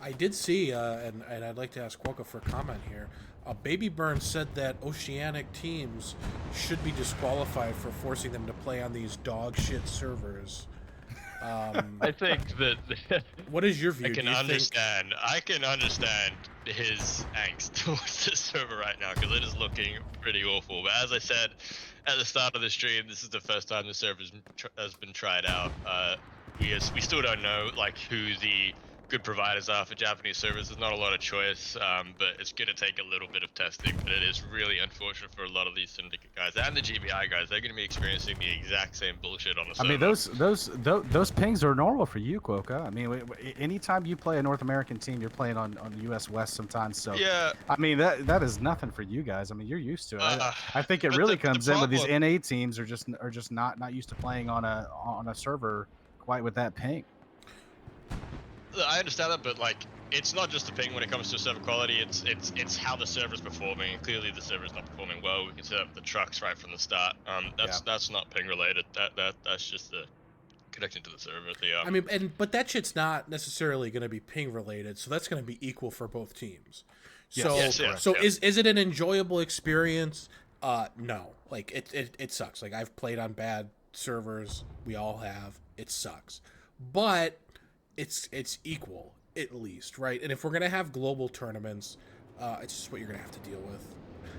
I did see, and I'd like to ask Quokka for a comment here. Baby Burn said that Oceanic teams should be disqualified for forcing them to play on these dog shit servers. I think that What is your view? I can understand his angst towards the server right now because it is looking pretty awful. But as I said at the start of the stream, this is the first time the server has been tried out. We still don't know who the good providers are for Japanese servers. There's not a lot of choice, but it's going to take a little bit of testing. But it is really unfortunate for a lot of these Syndicate guys and the GBI guys. They're going to be experiencing the exact same bullshit on the server. I mean, those pings are normal for you, Quokka. I mean, anytime you play a North American team, you're playing on US West sometimes. So yeah, I mean that is nothing for you guys. I mean, you're used to it. I think it but really the comes in with these problem- NA teams are just not used to playing on a server quite with that ping. I understand that, but it's not just the ping when it comes to server quality. It's how the server's performing. Clearly, the server's not performing well. We can set up the trucks right from the start. That's not ping related. That's just the connection to the server. I mean, but that shit's not necessarily going to be ping related, so that's going to be equal for both teams. So, Yes. Is it an enjoyable experience? No. It sucks. I've played on bad servers. We all have. It sucks. But it's equal, at least, right? And if we're going to have global tournaments, it's just what you're going to have to deal with.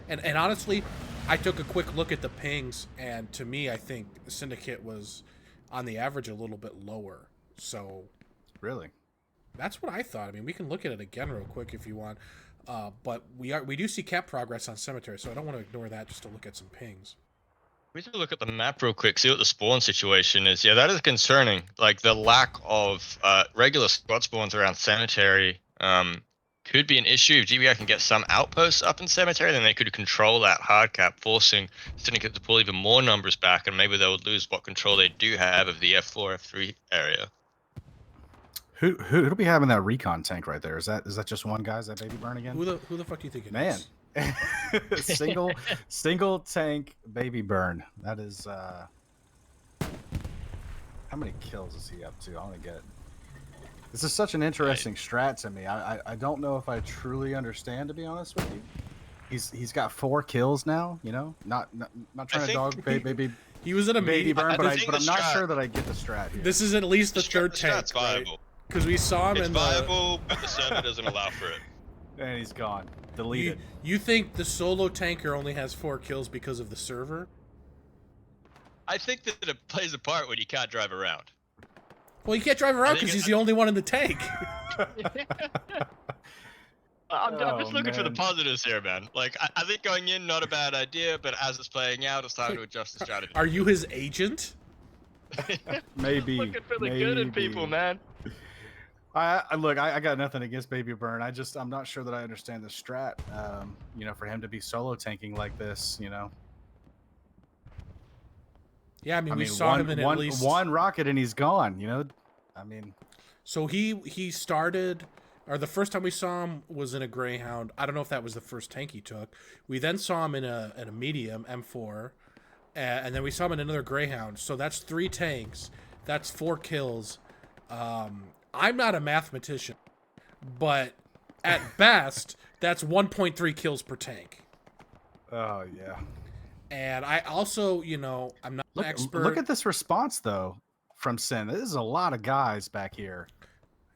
And honestly, I took a quick look at the pings, and to me, I think the Syndicate was, on the average, a little bit lower. So Really? that's what I thought. I mean, we can look at it again real quick if you want. But we do see cap progress on Cemetery, so I don't want to ignore that just to look at some pings. We should look at the map real quick, see what the spawn situation is. Yeah, that is concerning. The lack of regular squad spawns around Cemetery could be an issue. If GBI can get some outposts up in Cemetery, then they could control that hard cap, forcing Syndicate to pull even more numbers back, and maybe they would lose what control they do have of the F4, F3 area. Who'll be having that recon tank right there? Is that just one guy? Is that Baby Burn again? Who the fuck do you think it Man. is? single tank Baby Burn. That is how many kills is he up to? I want to get This is such an interesting strat to me. I don't know if I truly understand, to be honest with you. He's got 4 kills now. You know, not trying to think dog baby He was in a baby medium. burn, but think I'm the not strat- sure that I get the strat here. This is at least the third The tank, strat's right? viable. Because we saw him It's in the. viable, but the server doesn't allow for it. And he's gone, deleted. You think the solo tanker only has 4 kills because of the server? I think that it plays a part when you can't drive around. Well, you can't drive around think because it- he's the only one in the tank. I'm Oh, just looking for the man. positives here, man. Like, I think going in, not a bad idea, but as it's playing out, it's time to adjust the strategy. Are you his agent? Maybe. Looking for the good in maybe. people, man. Look, I got nothing against Baby Burn. I'm not sure that I understand the strat. You know, for him to be solo tanking like this, you know. Yeah, I mean, we mean, saw him in at least one rocket and he's gone. You know, I mean, So he started, or the first time we saw him was in a Greyhound. I don't know if that was the first tank he took. We then saw him in a medium M4, and then we saw him in another Greyhound. So that's 3 tanks. That's 4 kills. I'm not a mathematician, but at best, that's 1.3 kills per tank. oh yeah. And I also, you know, I'm not an expert. Look at this response though from Sin. This is a lot of guys back here.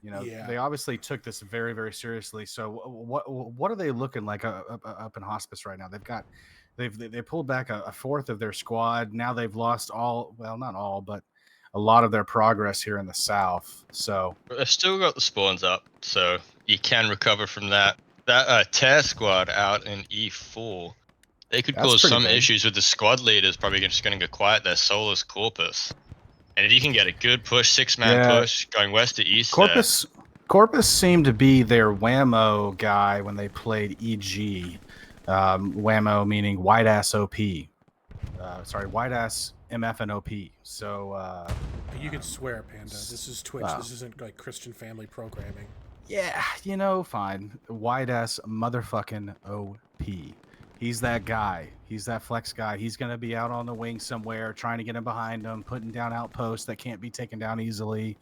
You know, Yeah. they obviously took this very, very seriously. So what are they looking like up in hospice right now? They pulled back a fourth of their squad. Now they've lost not all, but a lot of their progress here in the south. So But they've still got the spawns up, so you can recover from that. That tear squad out in E4, they could That's cause pretty some big. issues with the squad leaders. Probably just going to go quiet. Their Solus Corpus, and if you can get a good push, 6-man Yeah. push going west to east, Corpus seemed to be their whammo guy when they played EG. Whammo meaning white ass OP. White ass MF and OP. So You can swear, Panda. This is Twitch. This isn't like Christian family programming. yeah, you know, fine. White ass motherfucking OP. He's that guy. He's that flex guy. He's gonna be out on the wing somewhere, trying to get him behind him, putting down outposts that can't be taken down easily.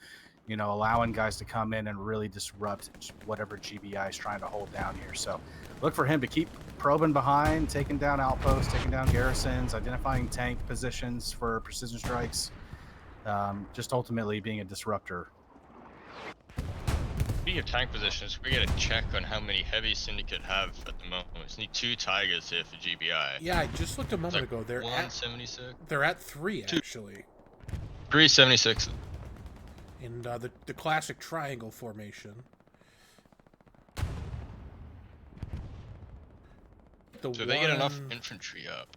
You know, allowing guys to come in and really disrupt whatever GBI is trying to hold down here. So look for him to keep probing behind, taking down outposts, taking down garrisons, identifying tank positions for precision strikes. Just ultimately being a disruptor. Speaking of tank positions, we get a check on how many heavy Syndicate have at the moment. We need 2 Tigers here for GBI. Yeah, I just looked a It's moment like ago. They're at 176. 3 actually, 376. in the classic triangle formation. So they get enough infantry up.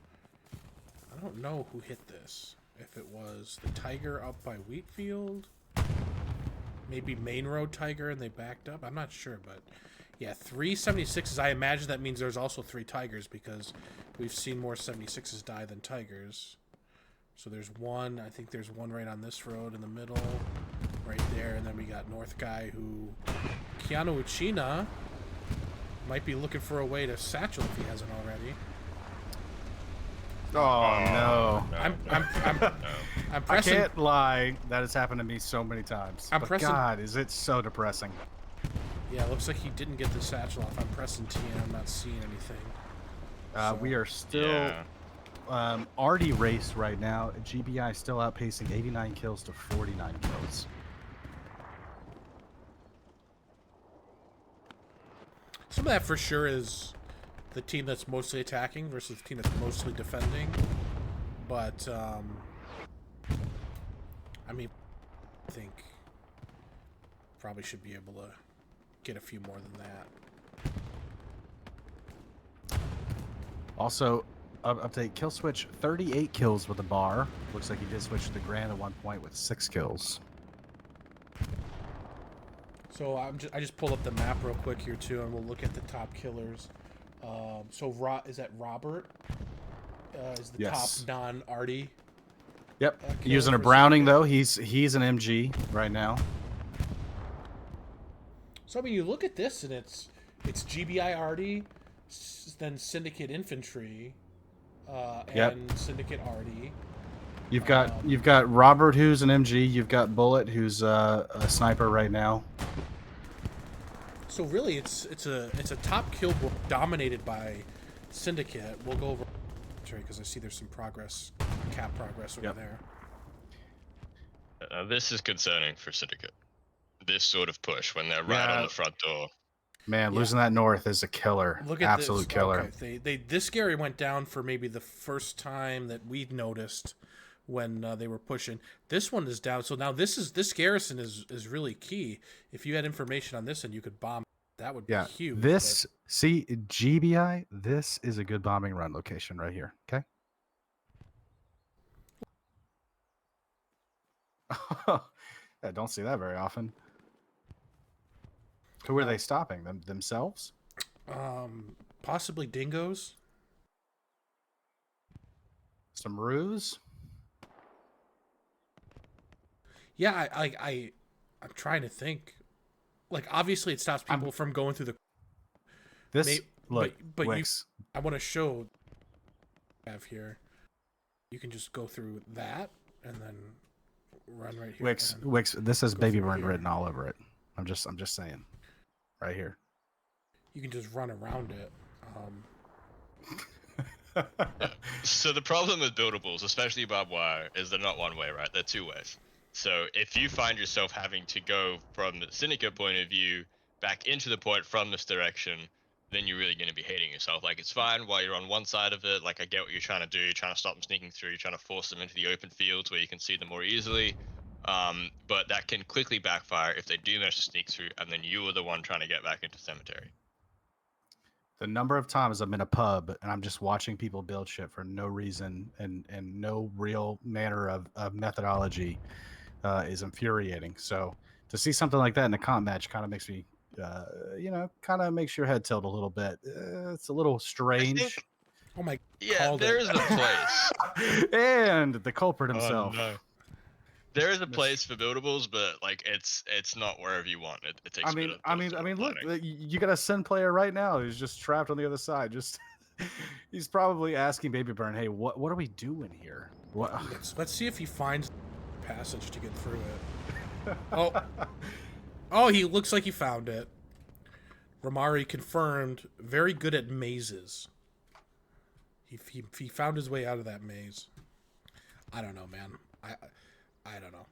I don't know who hit this. If it was the Tiger up by Wheatfield, maybe Main Road Tiger, and they backed up. I'm not sure, but yeah, 3 76s. I imagine that means there's also 3 Tigers because we've seen more 76s die than Tigers. So there's one. I think there's one right on this road in the middle, right there, and then we got North Guy who Keanu Uchina might be looking for a way to satchel if he hasn't already. Oh no. I'm I pressing. can't lie. That has happened to me so many times. I'm But pressing- God, is it so depressing? Yeah, it looks like he didn't get the satchel off. I'm pressing T and I'm not seeing anything. We are still arty race right now. GBI still outpacing 89 kills to 49 kills. Some of that for sure is the team that's mostly attacking versus the team that's mostly defending. But, I mean, I think probably should be able to get a few more than that. Also, update kill switch 38 kills with a bar. Looks like he did switch to the Grand at one point with 6 kills. So I just pulled up the map real quick here too, and we'll look at the top killers. Is that Robert? Is the Yes. top non-arty? Yep. killer Using a for Browning Syndicate. though. He's an MG right now. So I mean, you look at this, and it's GBI arty, then Syndicate infantry, and Yep. Syndicate arty, You've got Robert, who's an MG. You've got Bullet, who's a sniper right now. So really, it's a top kill board dominated by Syndicate. We'll go over because I see there's some progress, cap progress over there. This is concerning for Syndicate. This sort of push when they're right on the front door. Man, losing that north is a killer. Look at absolute this. killer. Okay, this Gary went down for maybe the first time that we'd noticed when they were pushing. This one is down. So now this garrison is really key. If you had information on this and you could bomb, that would be huge. See GBI. This is a good bombing run location right here. Okay. I don't see that very often. Who are they stopping? Themselves? Possibly dingoes. Some ruse? Yeah, I'm trying to think. Like, obviously, it stops people from going through the. But I want to show. I have here. You can just go through that and then run right here. Wix. This has baby burn written all over it. I'm just saying. Right here. You can just run around it. So the problem with buildables, especially barbed wire, is they're not one way, right? They're two ways. So if you find yourself having to go from the Syndicate point of view back into the point from this direction, then you're really going to be hating yourself. Like, it's fine while you're on one side of it. Like, I get what you're trying to do. You're trying to stop them sneaking through. You're trying to force them into the open fields where you can see them more easily. But that can quickly backfire if they do manage to sneak through, and then you are the one trying to get back into cemetery. The number of times I'm in a pub and I'm just watching people build shit for no reason and no real manner of methodology is infuriating. So to see something like that in a comp match kind of makes me, kind of makes your head tilt a little bit. It's a little strange. Oh my! Yeah, there is a place. And the culprit himself. Oh, no. There is a place for buildables, but like it's not wherever you want. It takes. I mean, look, you got a Sin player right now who's just trapped on the other side. Just he's probably asking Baby Burn, "Hey, what are we doing here? What?" Let's see if he finds a passage to get through it. Oh, he looks like he found it. Ramari confirmed. Very good at mazes. He found his way out of that maze. I don't know, man. I don't know.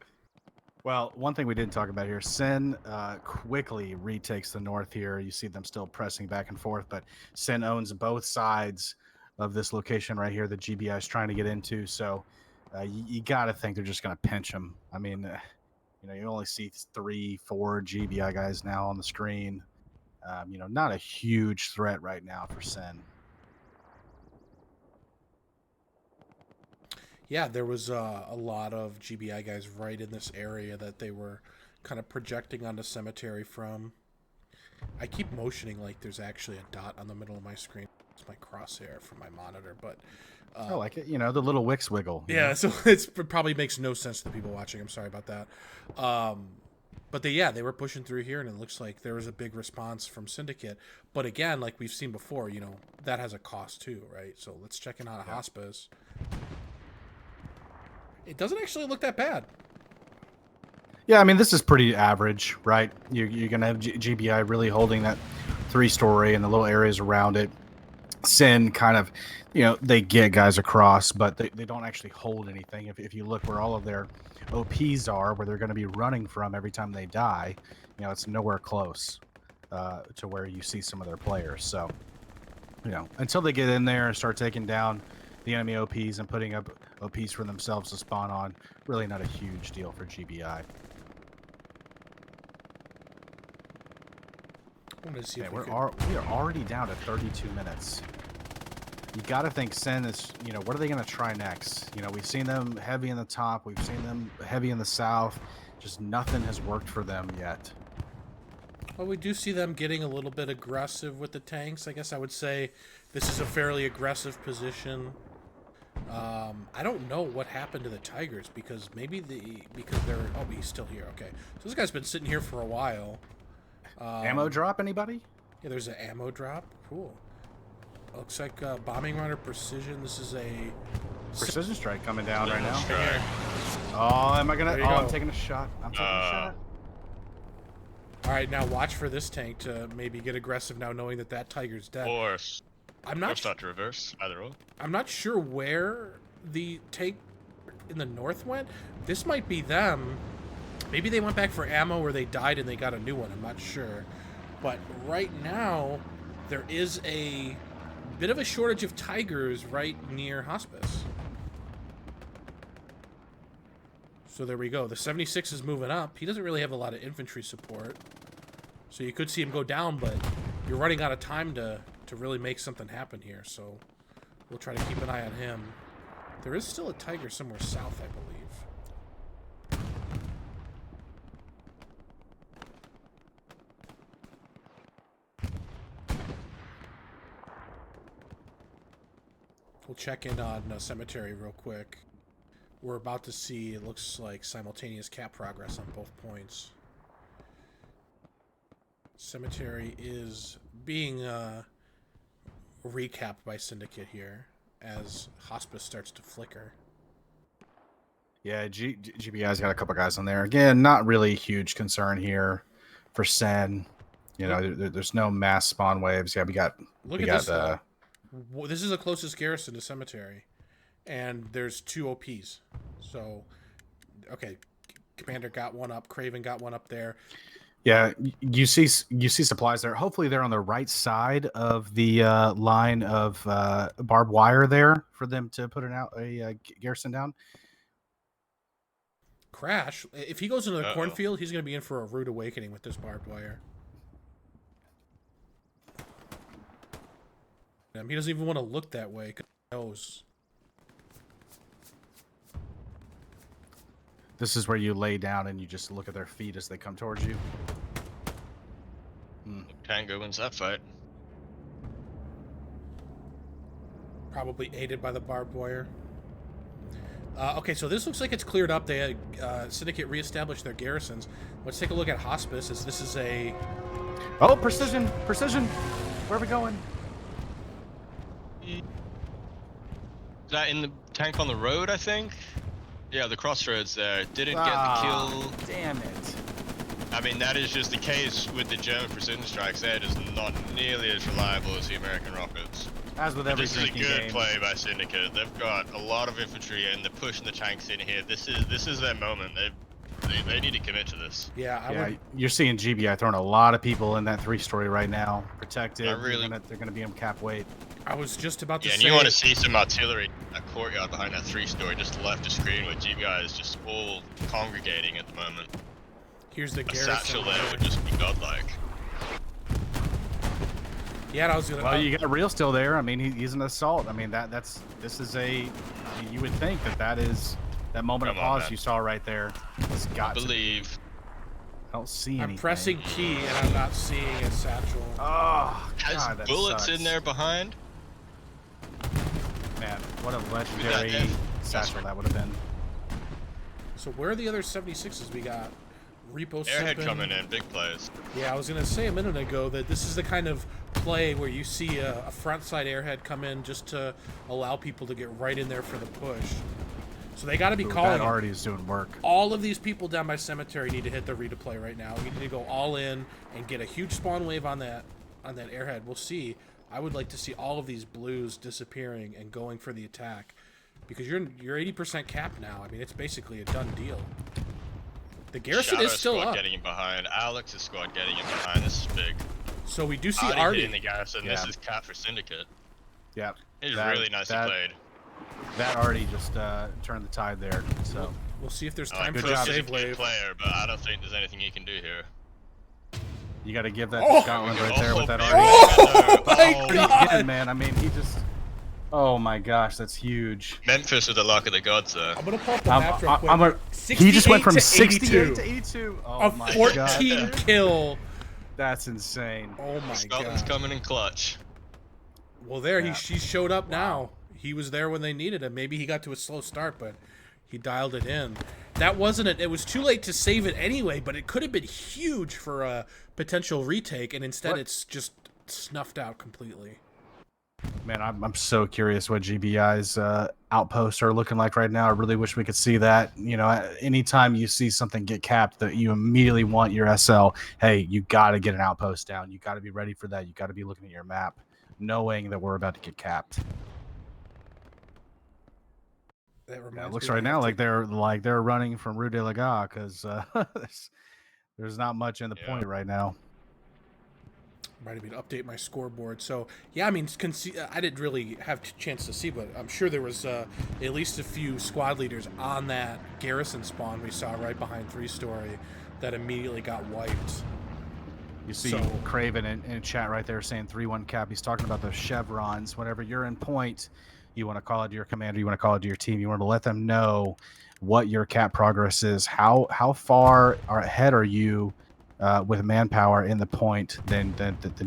Well, one thing we didn't talk about here, Sin quickly retakes the north here. You see them still pressing back and forth, but Sin owns both sides of this location right here that GBI is trying to get into. So you got to think they're just going to pinch him. I mean, you only see 3-4 GBI guys now on the screen. Not a huge threat right now for Sin. Yeah, there was a lot of GBI guys right in this area that they were kind of projecting onto cemetery from. I keep motioning like there's actually a dot on the middle of my screen. It's my crosshair from my monitor, but I like it. The little Wix wiggle. Yeah, so it probably makes no sense to the people watching. I'm sorry about that. But they were pushing through here, and it looks like there was a big response from Syndicate. But again, like we've seen before, that has a cost too, right? So let's check in on a hospice. It doesn't actually look that bad. Yeah, I mean, this is pretty average, right? You're going to have GBI really holding that 3-story and the little areas around it. Sin kind of, they get guys across, but they don't actually hold anything. If you look where all of their OPs are, where they're going to be running from every time they die, it's nowhere close to where you see some of their players. So, until they get in there and start taking down the enemy OPs and putting up OPs for themselves to spawn on, really not a huge deal for GBI. I want to see if we are already down to 32 minutes. You got to think Sin is, what are they going to try next? We've seen them heavy in the top. We've seen them heavy in the south. Just nothing has worked for them yet. Well, we do see them getting a little bit aggressive with the tanks. I guess I would say this is a fairly aggressive position. I don't know what happened to the Tigers because they're he's still here. Okay, so this guy's been sitting here for a while. Ammo drop, anybody? Yeah, there's an ammo drop. Cool. Looks like bombing runner precision. This is a Precision strike coming down right now. Strike. Oh, am I gonna? There Oh, you I'm go. taking a shot. I'm taking a shot. All right, now watch for this tank to maybe get aggressive now, knowing that that tiger's dead. Or I'm or not. start to reverse. Either or. I'm not sure where the tank in the north went. This might be them. Maybe they went back for ammo, or they died and they got a new one. I'm not sure. But right now, there is a bit of a shortage of tigers right near hospice. So there we go. The 76 is moving up. He doesn't really have a lot of infantry support. So you could see him go down, but you're running out of time to really make something happen here. So we'll try to keep an eye on him. There is still a tiger somewhere south, I believe. We'll check in on cemetery real quick. We're about to see, it looks like, simultaneous cap progress on both points. Cemetery is being recapped by Syndicate here as hospice starts to flicker. Yeah, GBI's got a couple guys on there. Again, not really huge concern here for Sen. You know, there's no mass spawn waves. Yeah, we got This. This is the closest garrison to cemetery, and there's 2 OPs. So, okay, Commander got one up. Craven got one up there. Yeah, you see supplies there. Hopefully, they're on the right side of the line of barbed wire there for them to put a garrison down. Crash. If he goes into the cornfield, he's going to be in for a rude awakening with this barbed wire. He doesn't even want to look that way because he knows. This is where you lay down and you just look at their feet as they come towards you. Tango wins that fight. Probably aided by the barbed wire. Okay, so this looks like it's cleared up. They Syndicate reestablished their garrisons. Let's take a look at hospice. As this is a precision! Where are we going? Is that in the tank on the road, I think? Yeah, the crossroads there. Didn't get the kill. Damn it. I mean, that is just the case with the German precision strikes. That is not nearly as reliable as the American rockets. As with every This is a drinking good game. play by Syndicate. They've got a lot of infantry and they're pushing the tanks in here. This is their moment. They need to commit to this. yeah. You're seeing GBI throwing a lot of people in that 3-story right now. Protected. Not really. They're going to be on cap weight. I was just about to Yeah, and say. you want to see some artillery in that courtyard behind that 3-story just left of screen where GBI is just all congregating at the moment. Here's the A garrison. satchel there would just be godlike. Yeah, I was gonna. Well, you got Real still there. I mean, he's an assault. I mean, this is a. You would think that is that moment of Come on, pause man. you saw right there. It's got to. Believe. I don't see anything. I'm pressing T and I'm not seeing a satchel. Oh, Has God, that bullets sucks. in there behind? Man, what a legendary satchel that would have been. So where are the other 76s we got? Repo Airhead Simpin. coming in, big plays. Yeah, I was gonna say a minute ago that this is the kind of play where you see a front side airhead come in just to allow people to get right in there for the push. So they got to be calling. That already is doing work. All of these people down by cemetery need to hit the redeploy right now. We need to go all in and get a huge spawn wave on that airhead. We'll see. I would like to see all of these blues disappearing and going for the attack, because you're 80% cap now. I mean, it's basically a done deal. The garrison Shadow is still squad up. getting him behind. Alex's squad getting him behind. This is big. So we do see Artie Artie. hitting the garrison. This Yeah. is cap for Syndicate. Yeah. It's really nicely played. That already just turned the tide there. So We'll see if there's I like time good for a job. Bruce is a save good wave. player, but I don't think there's anything he can do here. you got to give that Oh! to Scotland right there with that big already. Oh window. my Oh, God! Again, man. I mean, he just. Oh my gosh, that's huge. Memphis with the luck of the gods there. I'm gonna pull up the map real quick. He just went from 68 68 to 82. Oh A my 14 god, kill. that's insane. Oh my Scotland's god. coming in clutch. Well, there Yeah. he showed up now. He was there when they needed him. Maybe he got to a slow start, but he dialed it in. That wasn't it. It was too late to save it anyway, but it could have been huge for a potential retake, and instead What? it's just snuffed out completely. Man, I'm so curious what GBI's outposts are looking like right now. I really wish we could see that. You know, anytime you see something get capped, that you immediately want your SL. Hey, you got to get an outpost down. You got to be ready for that. You got to be looking at your map, knowing that we're about to get capped. That Yeah, reminds it looks me, I right have now to- like they're running from Rue de la Gare because there's not much in the Yeah. point right now. reminded me to update my scoreboard. So yeah, I mean, I didn't really have a chance to see, but I'm sure there was at least a few squad leaders on that garrison spawn we saw right behind 3-story that immediately got wiped. You see So- Craven in chat right there saying 3-1 cap. He's talking about those chevrons. Whenever you're in point, you want to call it to your commander, you want to call it to your team, you want to let them know what your cap progress is. How far ahead are you with manpower in the point than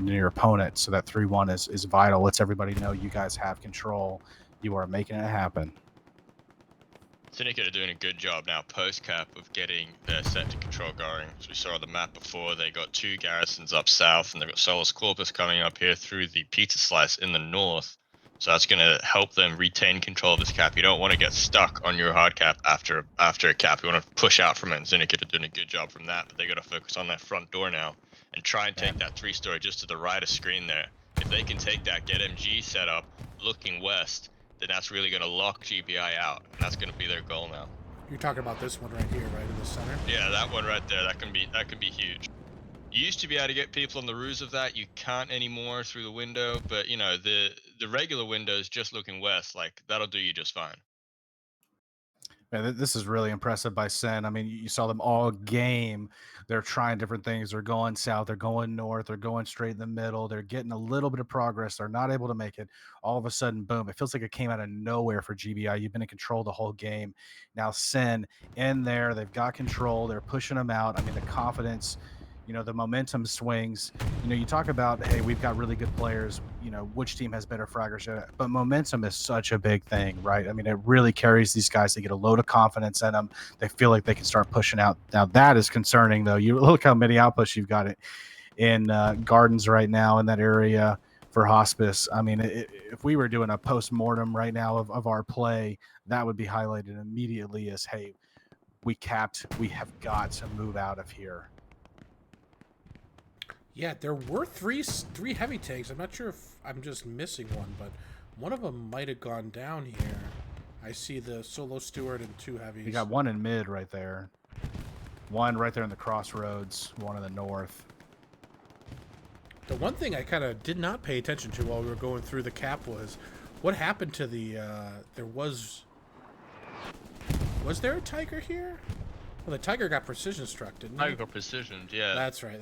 your opponent? So that 3-1 is vital. Lets everybody know you guys have control. You are making it happen. Syndicate are doing a good job now post-cap of getting their set to control going. As we saw on the map before, they got 2 garrisons up south, and they've got Solus Corpus coming up here through the Pizza Slice in the north. So that's going to help them retain control of this cap. You don't want to get stuck on your hard cap after a cap. You want to push out from it, and Syndicate are doing a good job from that, but they got to focus on that front door now and try and take that 3-story just to the right of screen there. If they can take that, get MG set up, looking west, then that's really going to lock GBI out, and that's going to be their goal now. You're talking about this one right here, right in the center. Yeah, that one right there, that can be huge. You used to be able to get people on the ruse of that. You can't anymore through the window, but you know the regular windows just looking west, like that'll do you just fine. Man, this is really impressive by Sen. I mean, you saw them all game. They're trying different things. They're going south. They're going north. They're going straight in the middle. They're getting a little bit of progress. They're not able to make it. All of a sudden, boom. It feels like it came out of nowhere for GBI. You've been in control the whole game. Now, Sen in there. They've got control. They're pushing them out. I mean, the confidence, you know, the momentum swings. You know, you talk about, hey, we've got really good players. You know, which team has better fraggers? But momentum is such a big thing, right? I mean, it really carries these guys. They get a load of confidence in them. They feel like they can start pushing out. Now, that is concerning, though. You look how many outposts you've got it in Gardens right now in that area for Hospice. I mean, if we were doing a post-mortem right now of our play, that would be highlighted immediately as, hey, we capped. We have got to move out of here. Yeah, there were three heavy tanks. I'm not sure if I'm just missing one, but one of them might have gone down here. I see the Solo Steward and 2 heavies. You got one in mid right there. One right there in the crossroads. One in the north. The one thing I kind of did not pay attention to while we were going through the cap was what happened to the. Was there a Tiger here? Well, the Tiger got precision struck, didn't he? Tiger got precisioned, yeah. That's right.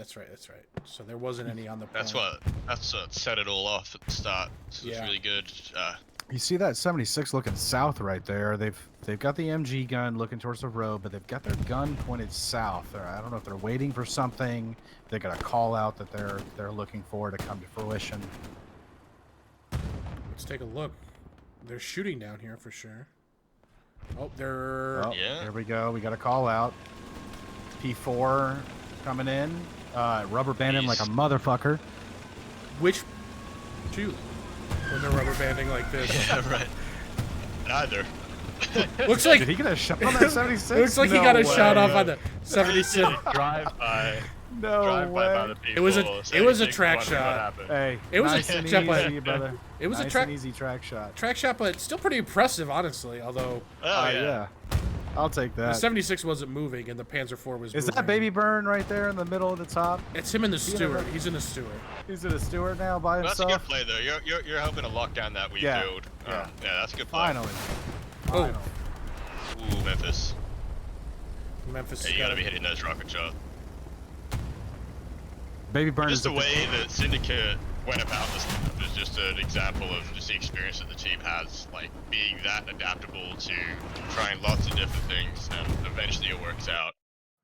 So there wasn't any on the point. That's what set it all off at the start. This was Yeah. really good. You see that 76 looking south right there. They've got the MG gun looking towards the road, but they've got their gun pointed south. I don't know if they're waiting for something. They got a call out that they're looking for to come to fruition. Let's take a look. They're shooting down here for sure. Oh, they're. Oh, Yeah. Here we go. We got a call out. P4 coming in. Rubber banding like a motherfucker. Which two? When they're rubber banding like this. Yeah, right. Neither. Looks like Did he get a shot on that 76? looks like he No got a way. shot off on the 76. Drive by. No Drive way. by the people. It was a track shot. Hey, It was a nice and track shot. easy, brother. It was a nice track and easy track shot. track shot, but still pretty impressive, honestly. Although Oh Yeah. I'll take the that. 76 wasn't moving and the Panzer IV was. Is moving. that Baby Burn right there in the middle of the top? It's him in the in Stewart. the- He's in the Stewart. He's in a Stewart now by Well, that's a himself. good play though. You're helping to lock down that weak Yeah. build. Yeah. Yeah, that's a good play. Finally. Oh. Finally. Ooh, Memphis. Memphis. Yeah, you gotta be hitting those rocket shots. Baby Burn Just is the at way that Syndicate went about this is just an example of just the experience that the team has, like being that adaptable to trying lots of different things, and eventually it works out.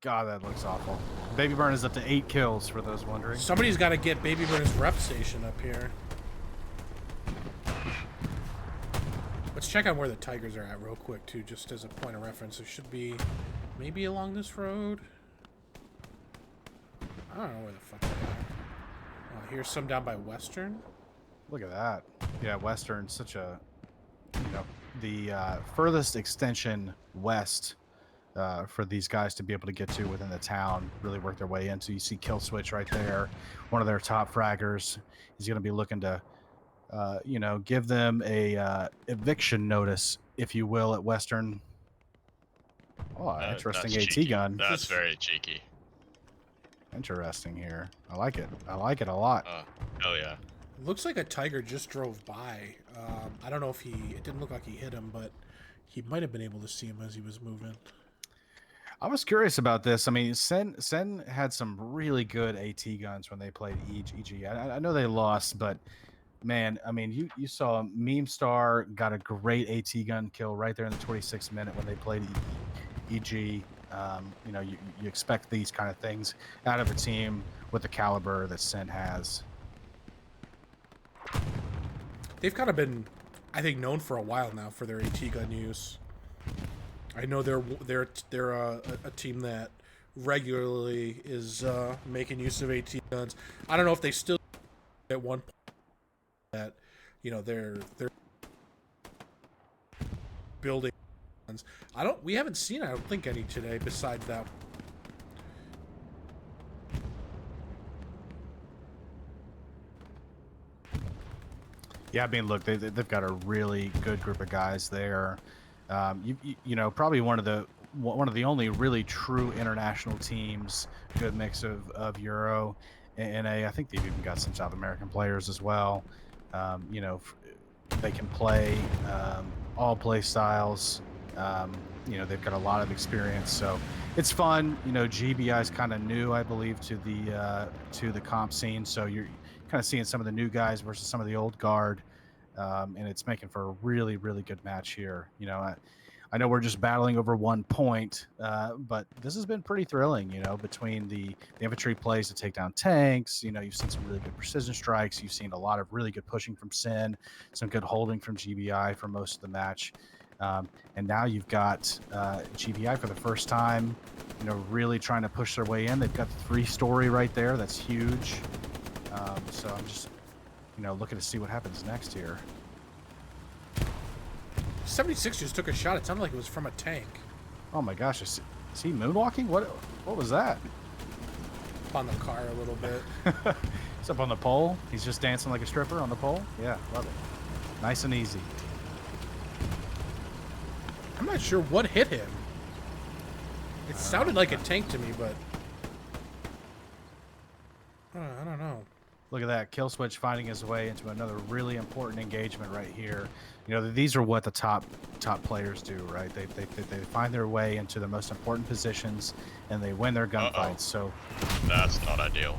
God, that looks awful. Baby Burn is up to 8 kills for those wondering. Somebody's got to get Baby Burn's rep station up here. Let's check on where the Tigers are at real quick too, just as a point of reference. There should be maybe along this road. I don't know where the fuck they are. Here's some down by Western. Look at that. Yeah, Western, such a, the furthest extension west for these guys to be able to get to within the town, really work their way into. You see Kill Switch right there, one of their top fraggers. He's going to be looking to, give them a eviction notice, if you will, at Western. Oh, interesting That's AT cheeky. gun. That's very cheeky. Interesting here. I like it. I like it a lot. Oh yeah. Looks like a Tiger just drove by. I don't know if it didn't look like he hit him, but he might have been able to see him as he was moving. I was curious about this. I mean, Sen had some really good AT guns when they played EG. I know they lost, but man, I mean, you saw Meme Star got a great AT gun kill right there in the 26th minute when they played EG. You expect these kind of things out of a team with the caliber that Sen has. They've kind of been, I think, known for a while now for their AT gun use. I know they're a team that regularly is making use of AT guns. I don't know if they still at one point that they're building guns. We haven't seen, I don't think, any today besides that. Yeah, I mean, look, they've got a really good group of guys there. Probably one of the only really true international teams. Good mix of Euro and NA. I think they've even got some South American players as well. They can play all play styles. They've got a lot of experience, so it's fun. GBI is kind of new, I believe, to the comp scene. So you're kind of seeing some of the new guys versus some of the old guard, and it's making for a really, really good match here. I know we're just battling over 1 point, but this has been pretty thrilling. Between the infantry plays to take down tanks. You've seen some really good precision strikes. You've seen a lot of really good pushing from Sin, some good holding from GBI for most of the match. And now you've got GBI for the first time, really trying to push their way in. They've got the 3-story right there. That's huge. So I'm just, looking to see what happens next here. 76 just took a shot. It sounded like it was from a tank. Oh my gosh, is he moonwalking? What was that? Up on the car a little bit. He's up on the pole. He's just dancing like a stripper on the pole. Yeah, love it. Nice and easy. I'm not sure what hit him. It sounded like a tank to me, but I don't know. Look at that. Kill Switch finding his way into another really important engagement right here. These are what the top players do, right? They find their way into the most important positions and they win their gunfights. So that's not ideal.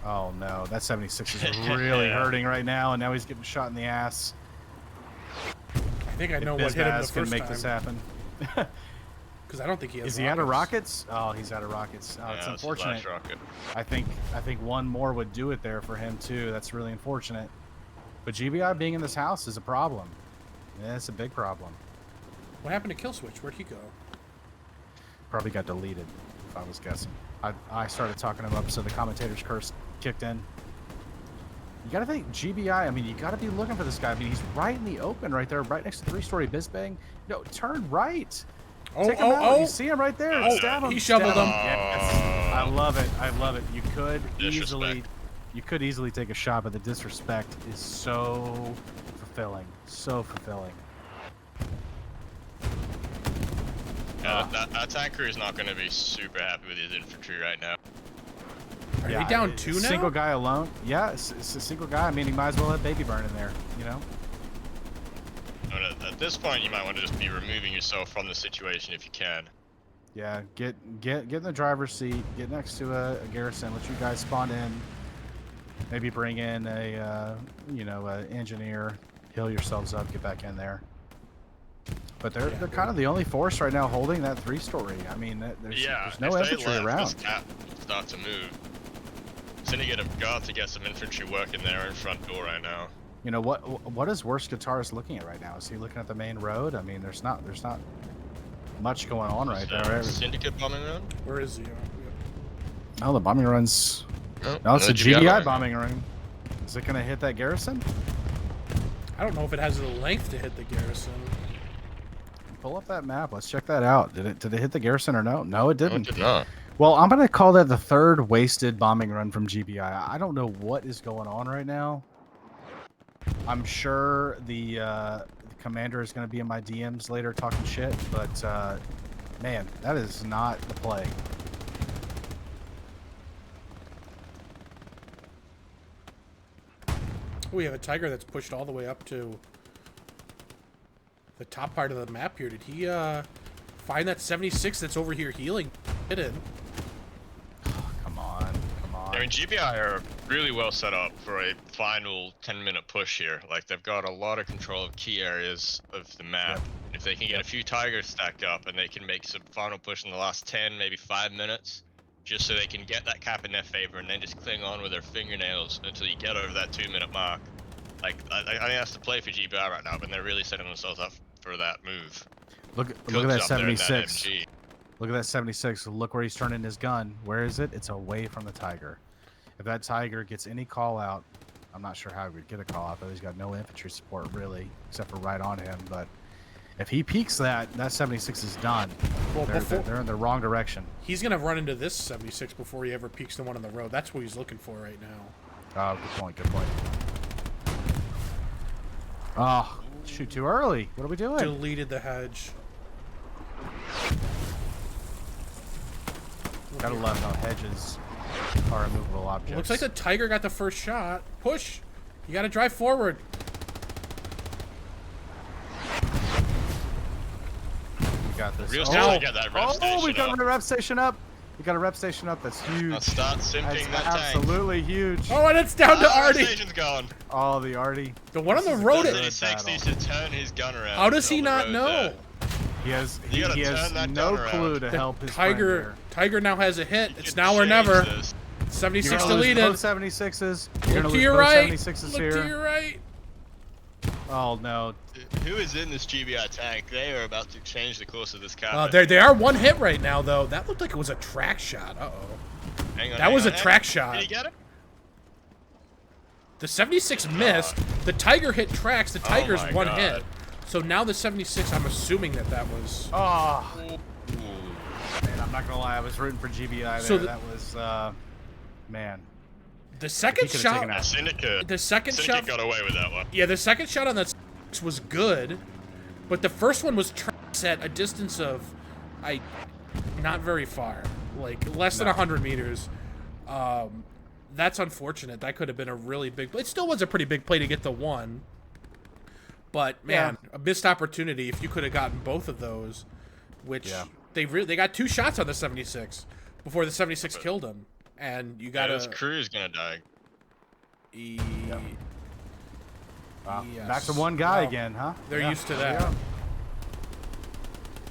Oh no, that 76 is really hurting right now, and now he's getting shot in the ass. I think I know what hit him the first can make time. this happen. Because I don't think he has. Is he out of rockets? Oh, he's out of rockets. Oh, it's unfortunate. Rocket. I think one more would do it there for him too. That's really unfortunate. But GBI being in this house is a problem. Yeah, it's a big problem. What happened to Kill Switch? Where'd he go? Probably got deleted, if I was guessing. I started talking him up, so the commentator's curse kicked in. You gotta think GBI. I mean, you gotta be looking for this guy. I mean, he's right in the open, right there, right next to 3-story Bizbang. No, turn right. Take him out. You see him right there. Stab him. He shoveled him. Yes. I love it. I love it. You Disrespect. could easily take a shot, but the disrespect is so fulfilling. So fulfilling. Yeah, that tanker is not going to be super happy with his infantry right now. Are they down 2 now? Single guy alone. Yeah, it's a single guy. I mean, he might as well have baby burn in there, At this point, you might want to just be removing yourself from the situation if you can. Yeah, get in the driver's seat, get next to a garrison, let you guys spawn in. Maybe bring in a engineer, heal yourselves up, get back in there. But they're kind of the only force right now holding that 3-story. I mean, there's no infantry around. Start to move. Syndicate have got to get some infantry work in their own front door right now. What is Worst Guitarist looking at right now? Is he looking at the main road? I mean, there's not much going on right there. Syndicate bombing run? Where is he? Oh, the bombing runs. Oh, No, it's a GBI bombing run. Is it gonna hit that garrison? I don't know if it has the length to hit the garrison. Pull up that map. Let's check that out. Did it hit the garrison or no? No, it No, didn't. it did not. Well, I'm gonna call that the third wasted bombing run from GBI. I don't know what is going on right now. I'm sure the commander is gonna be in my DMs later talking shit, but man, that is not the play. We have a Tiger that's pushed all the way up to the top part of the map here. Did he find that 76 that's over here healing? Hit it. Come on, come on. I mean, GBI are really well set up for a final 10-minute push here. Like, they've got a lot of control of key areas of the map. Yep. If they can get a few Tigers stacked up and they can make some final push in the last 10, maybe 5 minutes, just so they can get that cap in their favor and then just cling on with their fingernails until you get over that 2-minute mark. Like, I think that's the play for GBI right now, but they're really setting themselves up for that move. Look at Cooks that up there in 76. MG. Look at that 76. Look where he's turning his gun. Where is it? It's away from the Tiger. If that Tiger gets any call out, I'm not sure how he would get a call out, though. He's got no infantry support, really, except for right on him. But if he peeks that 76 is done. Well, They're in the wrong direction. He's going to run into this 76 before he ever peeks the one on the road. That's what he's looking for right now. Oh, good point, good point. Oh, shoot too early. What are we doing? Deleted the hedge. Gotta love how hedges are immovable objects. Looks like the Tiger got the first shot. Push. You got to drive forward. We got this. Real Now- get that rep station we got up. a rep station up. We got a rep station up. That's huge. Now start simping That's that tank. absolutely huge. Oh, and it's down to Rep Artie. station's gone. Oh, the Artie. The one on the This is road. good. 76 needs to turn his gun around. How does he on the not road know? there. He has You gotta he has turn that no gun clue around. to The help his friend here. Tiger now has a hit. You It's can now or change never. this. 76 You're gonna lose deleted. both 76s. You're Look gonna to lose your both right. 76s Look here. to your right. Oh no. Who is in this GBI tank? They are about to change the course of this cap. They are one hit right now, though. That looked like it was a track shot. Uh-oh. Hang on, That hang was on, a hang track on. shot. Did he get it? The 76 missed. The Tiger hit tracks. The Tiger's my one God. hit. So now the 76, I'm assuming that was... Oh Ooh. man, I'm not gonna lie. I was rooting for GBI there. So that was man. The second He could've taken shot... out. Syndicate. The second Syndicate shot... got away with that one. Yeah, the second shot on that 6 was good. But the first one was tracks at a distance of... not very far. Like, less than 100 meters. That's unfortunate. That could have been a really big... It still was a pretty big play to get the one. But, man, a missed opportunity if you could have gotten both of those. Which, Yeah. they got 2 shots on the 76 before the 76 killed him. And you Yeah, gotta... this crew is gonna die. Wow. Yes. Back to one guy Wow. again, huh? They're Yeah. used to There we that. go.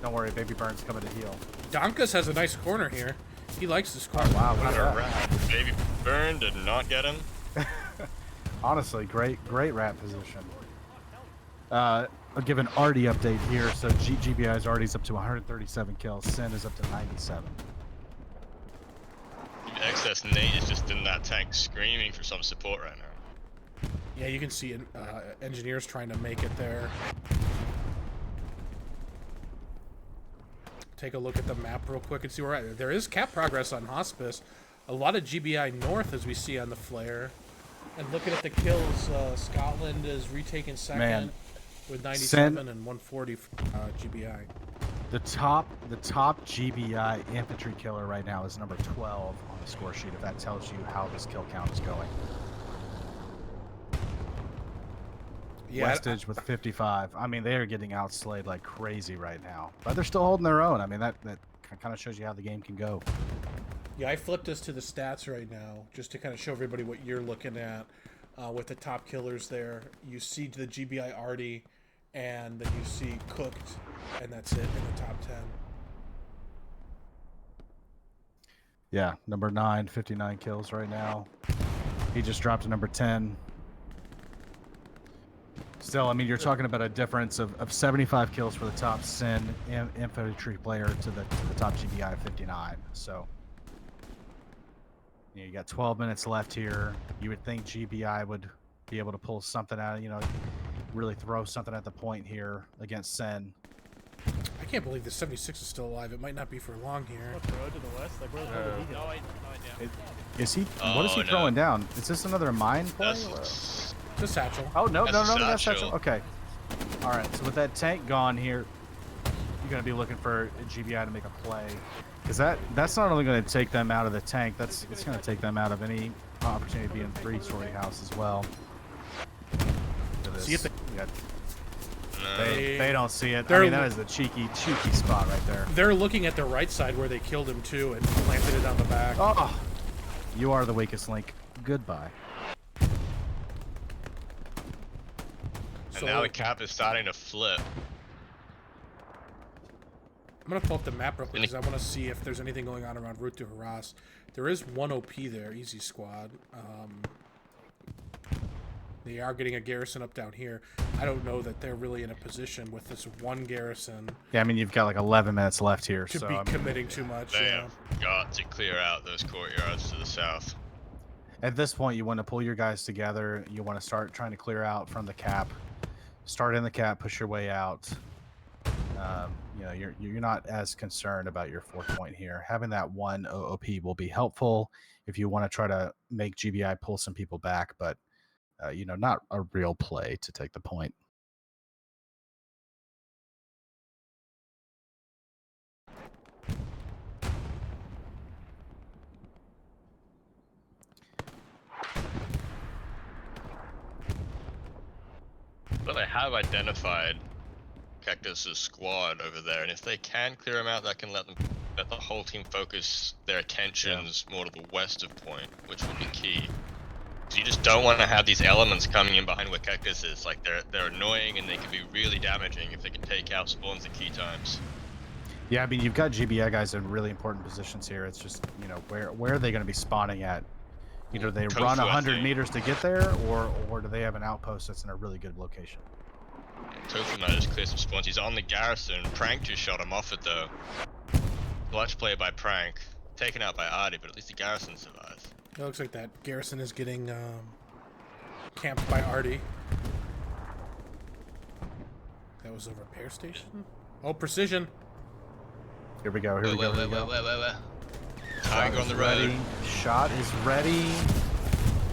Don't worry, Baby Burn's coming to heal. Donkus has a nice corner here. He likes this corner. Wow, look What at a that. rat. Baby Burn did not get him. Honestly, great rat position. I'll give an Artie update here. So GBI's Artie's up to 137 kills. Sin is up to 97. Excess Nate is just in that tank screaming for some support right now. Yeah, you can see engineers trying to make it there. Take a look at the map real quick and see where we're at. There is cap progress on Hospice. A lot of GBI North, as we see on the flare. And looking at the kills, Scotland is retaking second Man. with 97 Sin- and 140 GBI. The top GBI infantry killer right now is number 12 on the score sheet. If that tells you how this kill count is going. Yeah, Westage with 55. I mean, they are getting outslayed like crazy right now, but they're still holding their own. I mean, that kind of shows you how the game can go. yeah, I flipped us to the stats right now just to kind of show everybody what you're looking at with the top killers there. You see the GBI Artie, and then you see Cooked, and that's it in the top 10. Yeah, number 9, 59 kills right now. He just dropped to number 10. Still, I mean, you're talking about a difference of 75 kills for the top Sin infantry player to the top GBI 59. So You got 12 minutes left here. You would think GBI would be able to pull something out, really throw something at the point here against Sen. I can't believe the 76 is still alive. It might not be for long here. Up the road to the west? Like, where the hell did he go? No idea. Is he? Oh, What is he no. throwing down? Is this another mine play? That's, It's a satchel. Oh no, That's no, a no, that's satchel. satchel. Okay. All right. So with that tank gone here, you're gonna be looking for GBI to make a play, because that's not only going to take them out of the tank. It's going to take them out of any opportunity to be in 3-story house as well. See if they- You got- no. They don't see it. I They're- mean, that is the cheeky spot right there. They're looking at the right side where they killed him too and planted it on the back. Oh, you are the weakest link. Goodbye. And now the cap is starting to flip. I'm gonna pull up the map real quick because I want to see if there's anything going on around Route to Harass. There is one OP there, easy squad. They are getting a garrison up down here. I don't know that they're really in a position with this one garrison Yeah, I mean, you've got like 11 minutes left here. to so, be I mean, committing too much. They Yeah. have got to clear out those courtyards to the south. at this point, you want to pull your guys together. You want to start trying to clear out from the cap. Start in the cap, push your way out. You're not as concerned about your 4th point here. Having that one OOP will be helpful if you want to try to make GBI pull some people back, but not a real play to take the point. But they have identified Cactus's squad over there, and if they can clear them out, that can let the whole team focus their attentions more to the west of point, which will be key. So you just don't want to have these elements coming in behind where Cactus is. Like they're annoying and they can be really damaging if they can take out spawns at key times. Yeah, I mean, you've got GBI guys in really important positions here. It's just, where are they going to be spawning at? Either they Tofu, run I 100 think. meters to get there, or do they have an outpost that's in a really good location? Tofu managed to clear some spawns. He's on the garrison. Prank just shot him off it though. Clutch play by Prank. Taken out by Artie, but at least the garrison survives. It looks like that garrison is getting camped by Artie. That was a repair station? Oh, precision. Here we go. Here we go. Here we go. Where? Shot Tiger on is the ready. road. Shot is ready.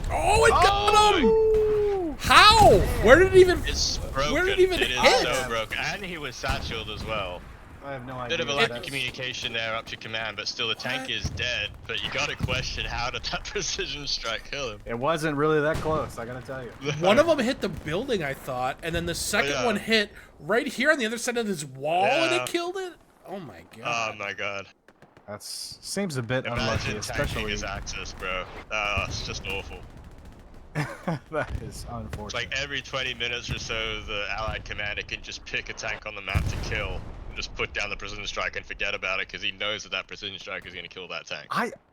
Oh, it got him! How? Where did it even... It's broken. Where did it even It is hit? so broken. And he was satcheled as well. I have no idea. Bit of a what lack that of is. communication there up to command, but still the tank What? is dead. But you gotta question, how did that precision strike kill him? It wasn't really that close, I gotta tell you. One of them hit the building, I thought, and then the second yeah. one hit right here on the other side of this wall, and Yeah. it killed it? Oh my Oh god. my god. That seems a bit unlucky, Imagine tanking especially. his access, bro. It's just awful. That is It's unfortunate. like every 20 minutes or so, the allied commander can just pick a tank on the map to kill. And just put down the precision strike and forget about it, because he knows that precision strike is going to kill that tank.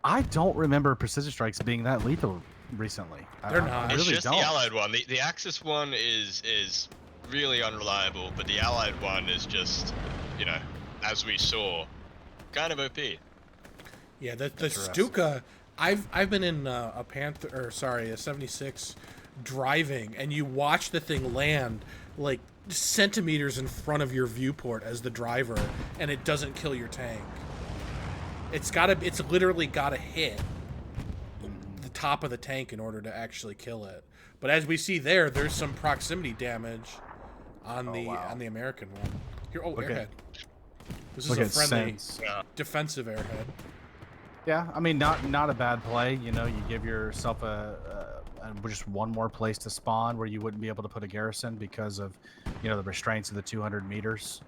I don't remember precision strikes being that lethal recently. They're I not. It's really just don't. the allied one. The Axis one is really unreliable, but the allied one is just, as we saw, kind of OP. Yeah, the Interesting. Stuka, I've been in a 76 driving, and you watch the thing land like centimeters in front of your viewport as the driver, and it doesn't kill your tank. It's literally gotta hit the top of the tank in order to actually kill it. But as we see there's some proximity damage on the American one. Here, Look at- airhead. This is Look a at friendly Sense. defensive airhead. Yeah, I mean, not a bad play. You give yourself just one more place to spawn where you wouldn't be able to put a garrison because of, the restraints of the 200 meters.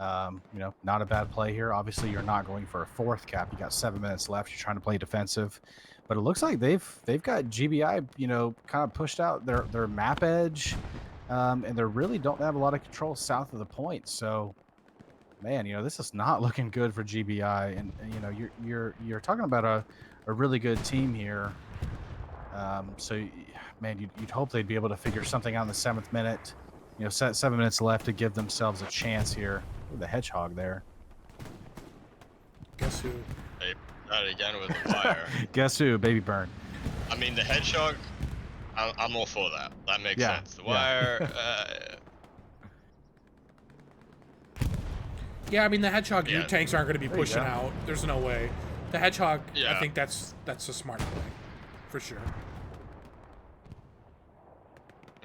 Not a bad play here. Obviously, you're not going for a 4th cap. You got 7 minutes left. You're trying to play defensive, but it looks like they've got GBI, kind of pushed out their map edge, and they really don't have a lot of control south of the point. So, man, this is not looking good for GBI, and you're talking about a really good team here. So, man, you'd hope they'd be able to figure something out in the 7th minute. 7 minutes left to give themselves a chance here. Ooh, the hedgehog there. Guess who? Try it again with the wire. Guess who? Baby Burn. I mean, the hedgehog, I'm all for that. That makes Yeah, sense. The yeah. wire, Yeah, I mean the hedgehog, your Yeah. tanks aren't going to be There you pushing go. out. There's no way. The hedgehog, I Yeah. think that's a smart play, for sure.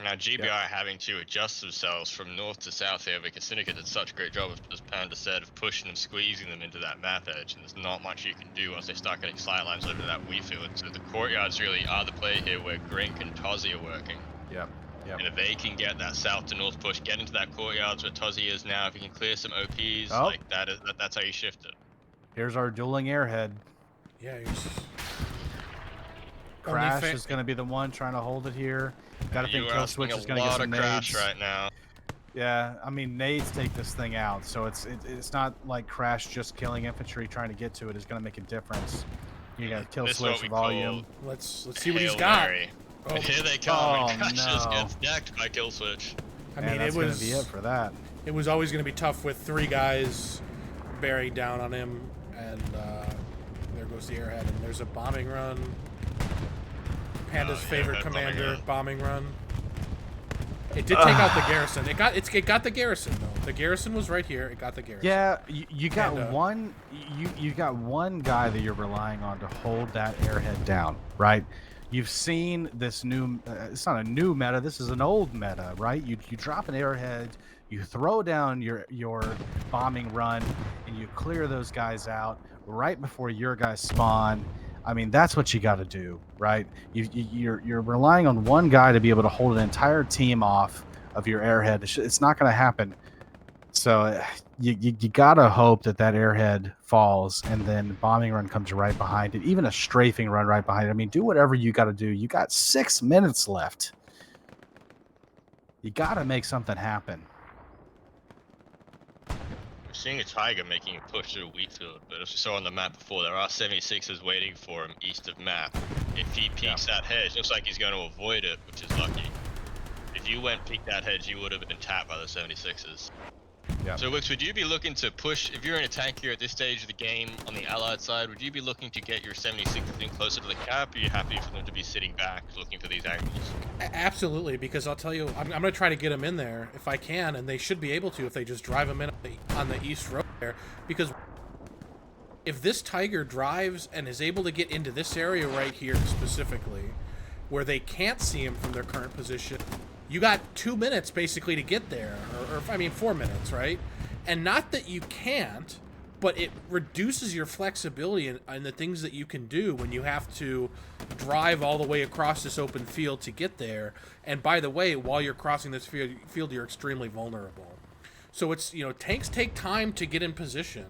now GBI having to adjust themselves from north to south here because Syndicate did such a great job, as Panda said, of pushing them, squeezing them into that map edge, and there's not much you can do once they start getting sight lines over that wheat field. So the courtyards really are the play here where Grink and Tozzy are working. Yep. Yep. And if they can get that south to north push, get into that courtyards where Tozzy is now, if he can clear some OPs, Oh. like that's how you shift it. Here's our dueling airhead. Yeah, he's Crash is going to be the one trying to hold it here. Got to You think are Kill asking Switch a is going to get lot some of Crash nades. right now. Yeah, I mean nades take this thing out, so it's not like Crash just killing infantry trying to get to it is going to make a difference. You got Kill This is Switch what we volume. let's see what he's Hail got. Mary. Oh, Here they come. Oh, and Crash just no. gets decked by Kill Switch. I And mean, that's it going was to be it for that. it was always going to be tough with 3 guys bearing down on him, and there goes the airhead, and there's a bombing run. Panda's yeah, favorite that commander, bombing run. It did take out the garrison. It got the garrison though. The garrison was right here. It got the garrison. Yeah, you got And, one. You got one guy that you're relying on to hold that airhead down, right? You've seen this new. It's not a new meta. This is an old meta, right? You drop an airhead, you throw down your bombing run, and you clear those guys out right before your guys spawn. I mean, that's what you got to do, right? You're relying on one guy to be able to hold an entire team off of your airhead. It's not going to happen. So you got to hope that airhead falls and then bombing run comes right behind it. Even a strafing run right behind it. I mean, do whatever you got to do. You got 6 minutes left. You got to make something happen. We're seeing a Tiger making a push through Wheatfield, but as we saw on the map before, there are 76ers waiting for him east of map. If he peeks that hedge, looks like he's going to avoid it, which is lucky. If you went peek that hedge, you would have been tapped by the 76ers. Yeah. So Wix, would you be looking to push, if you're in a tank here at this stage of the game on the Allied side, would you be looking to get your 76ers in closer to the cap, or are you happy for them to be sitting back looking for these angles? Absolutely, because I'll tell you, I'm going to try to get them in there if I can, and they should be able to if they just drive them in on the east road there. Because if this Tiger drives and is able to get into this area right here specifically, where they can't see him from their current position, you got 2 minutes basically to get there, or I mean 4 minutes, right? And not that you can't, but it reduces your flexibility in the things that you can do when you have to drive all the way across this open field to get there. And by the way, while you're crossing this field, you're extremely vulnerable. So it's, tanks take time to get in position,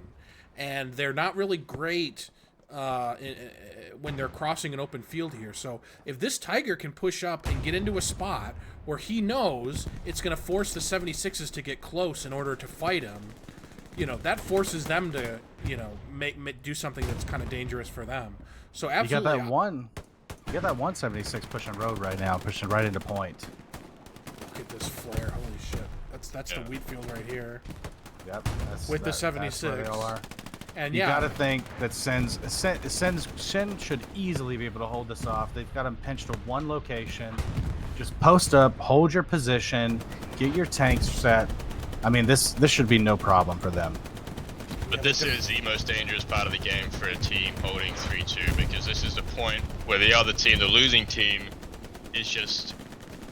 and they're not really great when they're crossing an open field here. So if this Tiger can push up and get into a spot where he knows it's going to force the 76s to get close in order to fight him, that forces them to, do something that's kind of dangerous for them. So absolutely. You got that 176 pushing road right now, pushing right into point. Look at this flare. Holy shit. That's the wheat field right here. Yep. With the that's where 76. they all are. And You yeah, got to think that Sen should easily be able to hold this off. They've got him pinched to one location. Just post up, hold your position, get your tanks set. I mean, this should be no problem for them. But this is the most dangerous part of the game for a team holding 3-2, because this is the point where the other team, the losing team, is just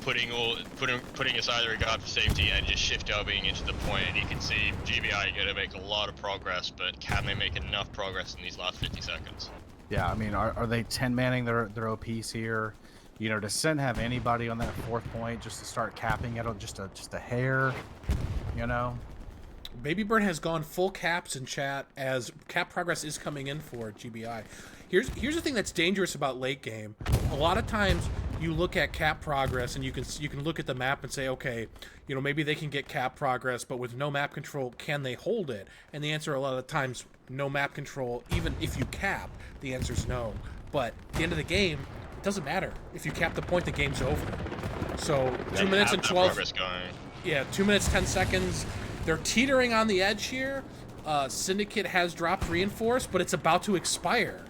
putting aside the regard for safety and just shift being into the point. And you can see GBI going to make a lot of progress, but can they make enough progress in these last 50 seconds? Yeah, I mean, are they 10 manning their OPs here? Does Sen have anybody on that 4th point just to start capping it on just a hair? Baby Burn has gone full caps in chat as cap progress is coming in for GBI. Here's the thing that's dangerous about late game. A lot of times you look at cap progress and you can look at the map and say, okay, maybe they can get cap progress, but with no map control, can they hold it? And the answer a lot of times, no map control. Even if you cap, the answer is no. But at the end of the game, it doesn't matter. If you cap the point, the game's over. So 2 minutes and 12. Progress going. Yeah, 2 minutes, 10 seconds. They're teetering on the edge here. Syndicate has dropped reinforced, but it's about to expire.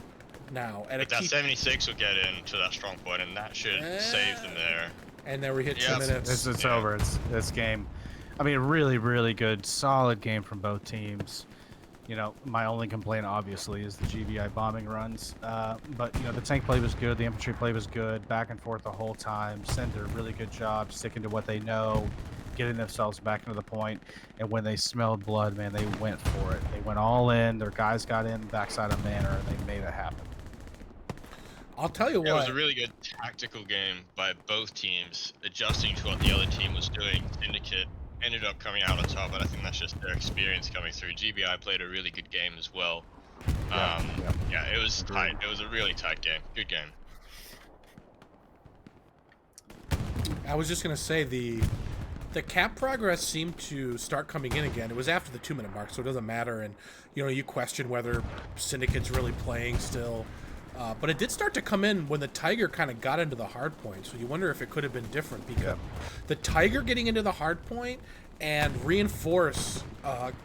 now at But a that key. 76 will get into that strong point, and that should save them there. And then we hit Yeah, 2 minutes. It's Yeah. over. It's this game. I mean, really, really good, solid game from both teams. You know, my only complaint obviously is the GBI bombing runs. But you know, the tank play was good, the infantry play was good, back and forth the whole time. Sen did a really good job sticking to what they know, getting themselves back into the point. And when they smelled blood, man, they went for it. They went all in. Their guys got in backside of Manor, and they made it happen. I'll tell you It was what. a really good tactical game by both teams, adjusting to what the other team was doing. Syndicate ended up coming out on top, but I think that's just their experience coming through. GBI played a really good game as well. Yeah. Yeah, it was Agreed. tight. It was a really tight game. Good game. I was just gonna say the cap progress seemed to start coming in again. It was after the 2 minute mark, so it doesn't matter. And you question whether Syndicate's really playing still. But it did start to come in when the Tiger kind of got into the hard point. So you wonder if it could have been different because the Tiger getting into the hard point and Reinforce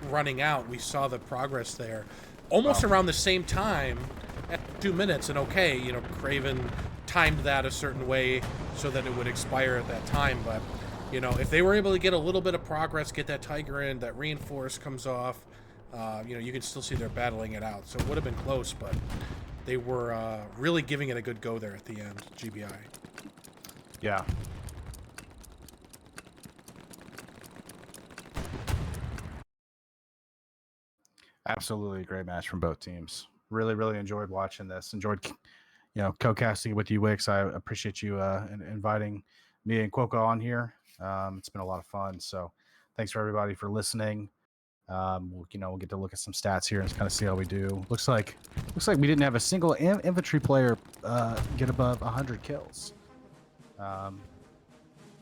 running out, we saw the progress there almost around the same time at 2 minutes. And Craven timed that a certain way so that it would expire at that time. But, if they were able to get a little bit of progress, get that Tiger in, that Reinforce comes off, you can still see they're battling it out. So it would have been close, but they were really giving it a good go there at the end, GBI. Yeah. Absolutely a great match from both teams. Really, really enjoyed watching this. Enjoyed, co-casting with you, Wix. I appreciate you inviting me and Quoko on here. It's been a lot of fun. So thanks for everybody for listening. We'll get to look at some stats here and kind of see how we do. Looks like we didn't have a single infantry player get above 100 kills.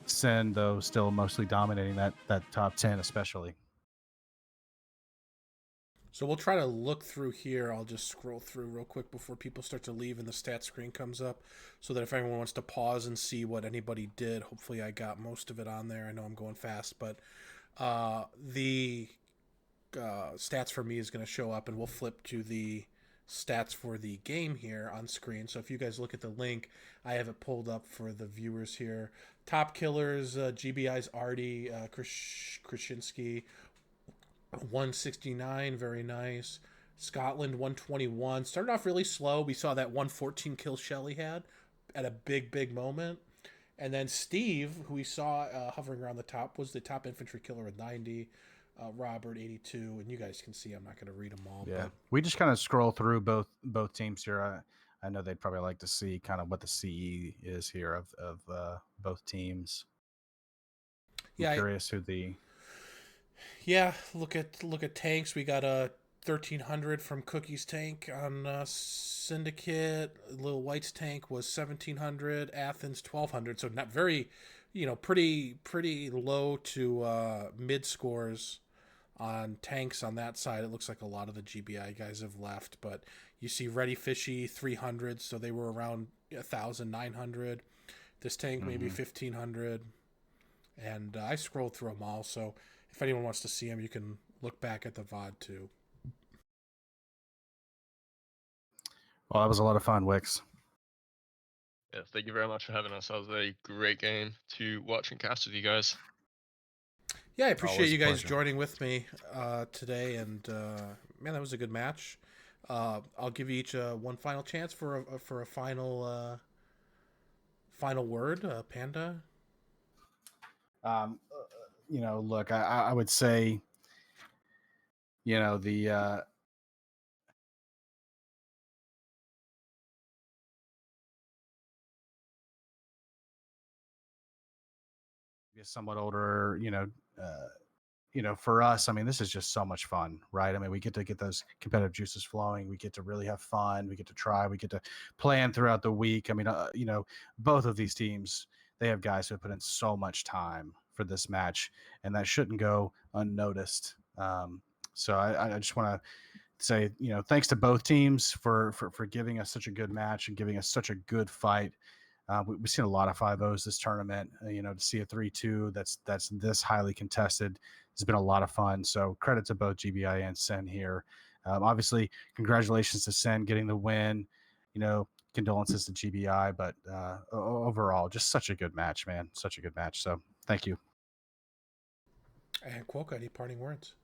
Sen, though, still mostly dominating that top 10, especially. So we'll try to look through here. I'll just scroll through real quick before people start to leave and the stat screen comes up so that if anyone wants to pause and see what anybody did, hopefully I got most of it on there. I know I'm going fast, but the stats for me is going to show up, and we'll flip to the stats for the game here on screen. So if you guys look at the link, I have it pulled up for the viewers here. Top killers, GBI's Artie, Krasinski, 169, very nice. Scotland, 121. Started off really slow. We saw that 114 kill Shelly had at a big moment. And then Steve, who we saw hovering around the top, was the top infantry killer with 90. Robert, 82. And you guys can see I'm not going to read them all. Yeah. But We just kind of scroll through both teams here. I know they'd probably like to see kind of what the CE is here of both teams. I'm curious who the... Yeah, look at tanks. We got a 1300 from Cookie's tank on Syndicate. Little White's tank was 1700. Athens 1200. So not very, pretty low to mid scores on tanks on that side. It looks like a lot of the GBI guys have left, but you see Ready Fishy 300, so they were around 1,900. This tank maybe 1,500, and I scrolled through them all. So if anyone wants to see them, you can look back at the VOD too. Well, that was a lot of fun, Wix. Yeah, thank you very much for having us. That was a great game to watch and cast with you guys. Yeah, I appreciate Always a you guys pleasure. joining with me today, and man, that was a good match. I'll give you each one final chance for a final word, Panda. Look, I would say, the somewhat older, for us, I mean, this is just so much fun, right? I mean, we get to get those competitive juices flowing. We get to really have fun. We get to try. We get to plan throughout the week. I mean, both of these teams, they have guys who have put in so much time for this match, and that shouldn't go unnoticed. So I just want to say, thanks to both teams for giving us such a good match and giving us such a good fight. We've seen a lot of 5-0s this tournament. To see a 3-2 that's this highly contested has been a lot of fun. So credit to both GBI and Sen here. Obviously, congratulations to Sen getting the win. condolences to GBI, but overall, just such a good match, man. Such a good match. So thank you. And Quokka, any parting words?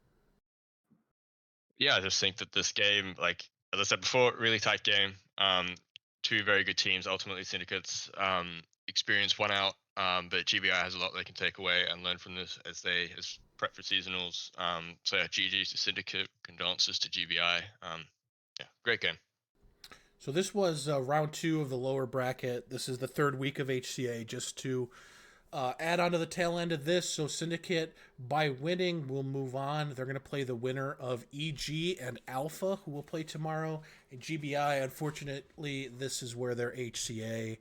Yeah, I just think that this game, like as I said before, really tight game. Two very good teams. Ultimately, Syndicates experience one out, but GBI has a lot they can take away and learn from this as prep for seasonals. So yeah, GG's to Syndicate, condolences to GBI. Yeah, great game. So this was round 2 of the lower bracket. This is the third week of HCA. Just to add on to the tail end of this, so Syndicate, by winning, will move on. They're going to play the winner of EG and Alpha, who will play tomorrow. And GBI, unfortunately, this is where their HCA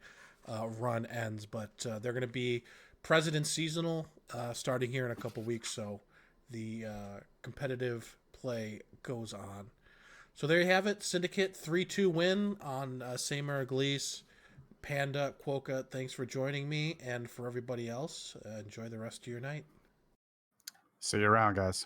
run ends. But they're going to be President Seasonal starting here in a couple weeks. So the competitive play goes on. So there you have it. Syndicate 3-2 win on Seymour Glees. Panda, Quokka, thanks for joining me. And for everybody else, enjoy the rest of your night. See you around, guys.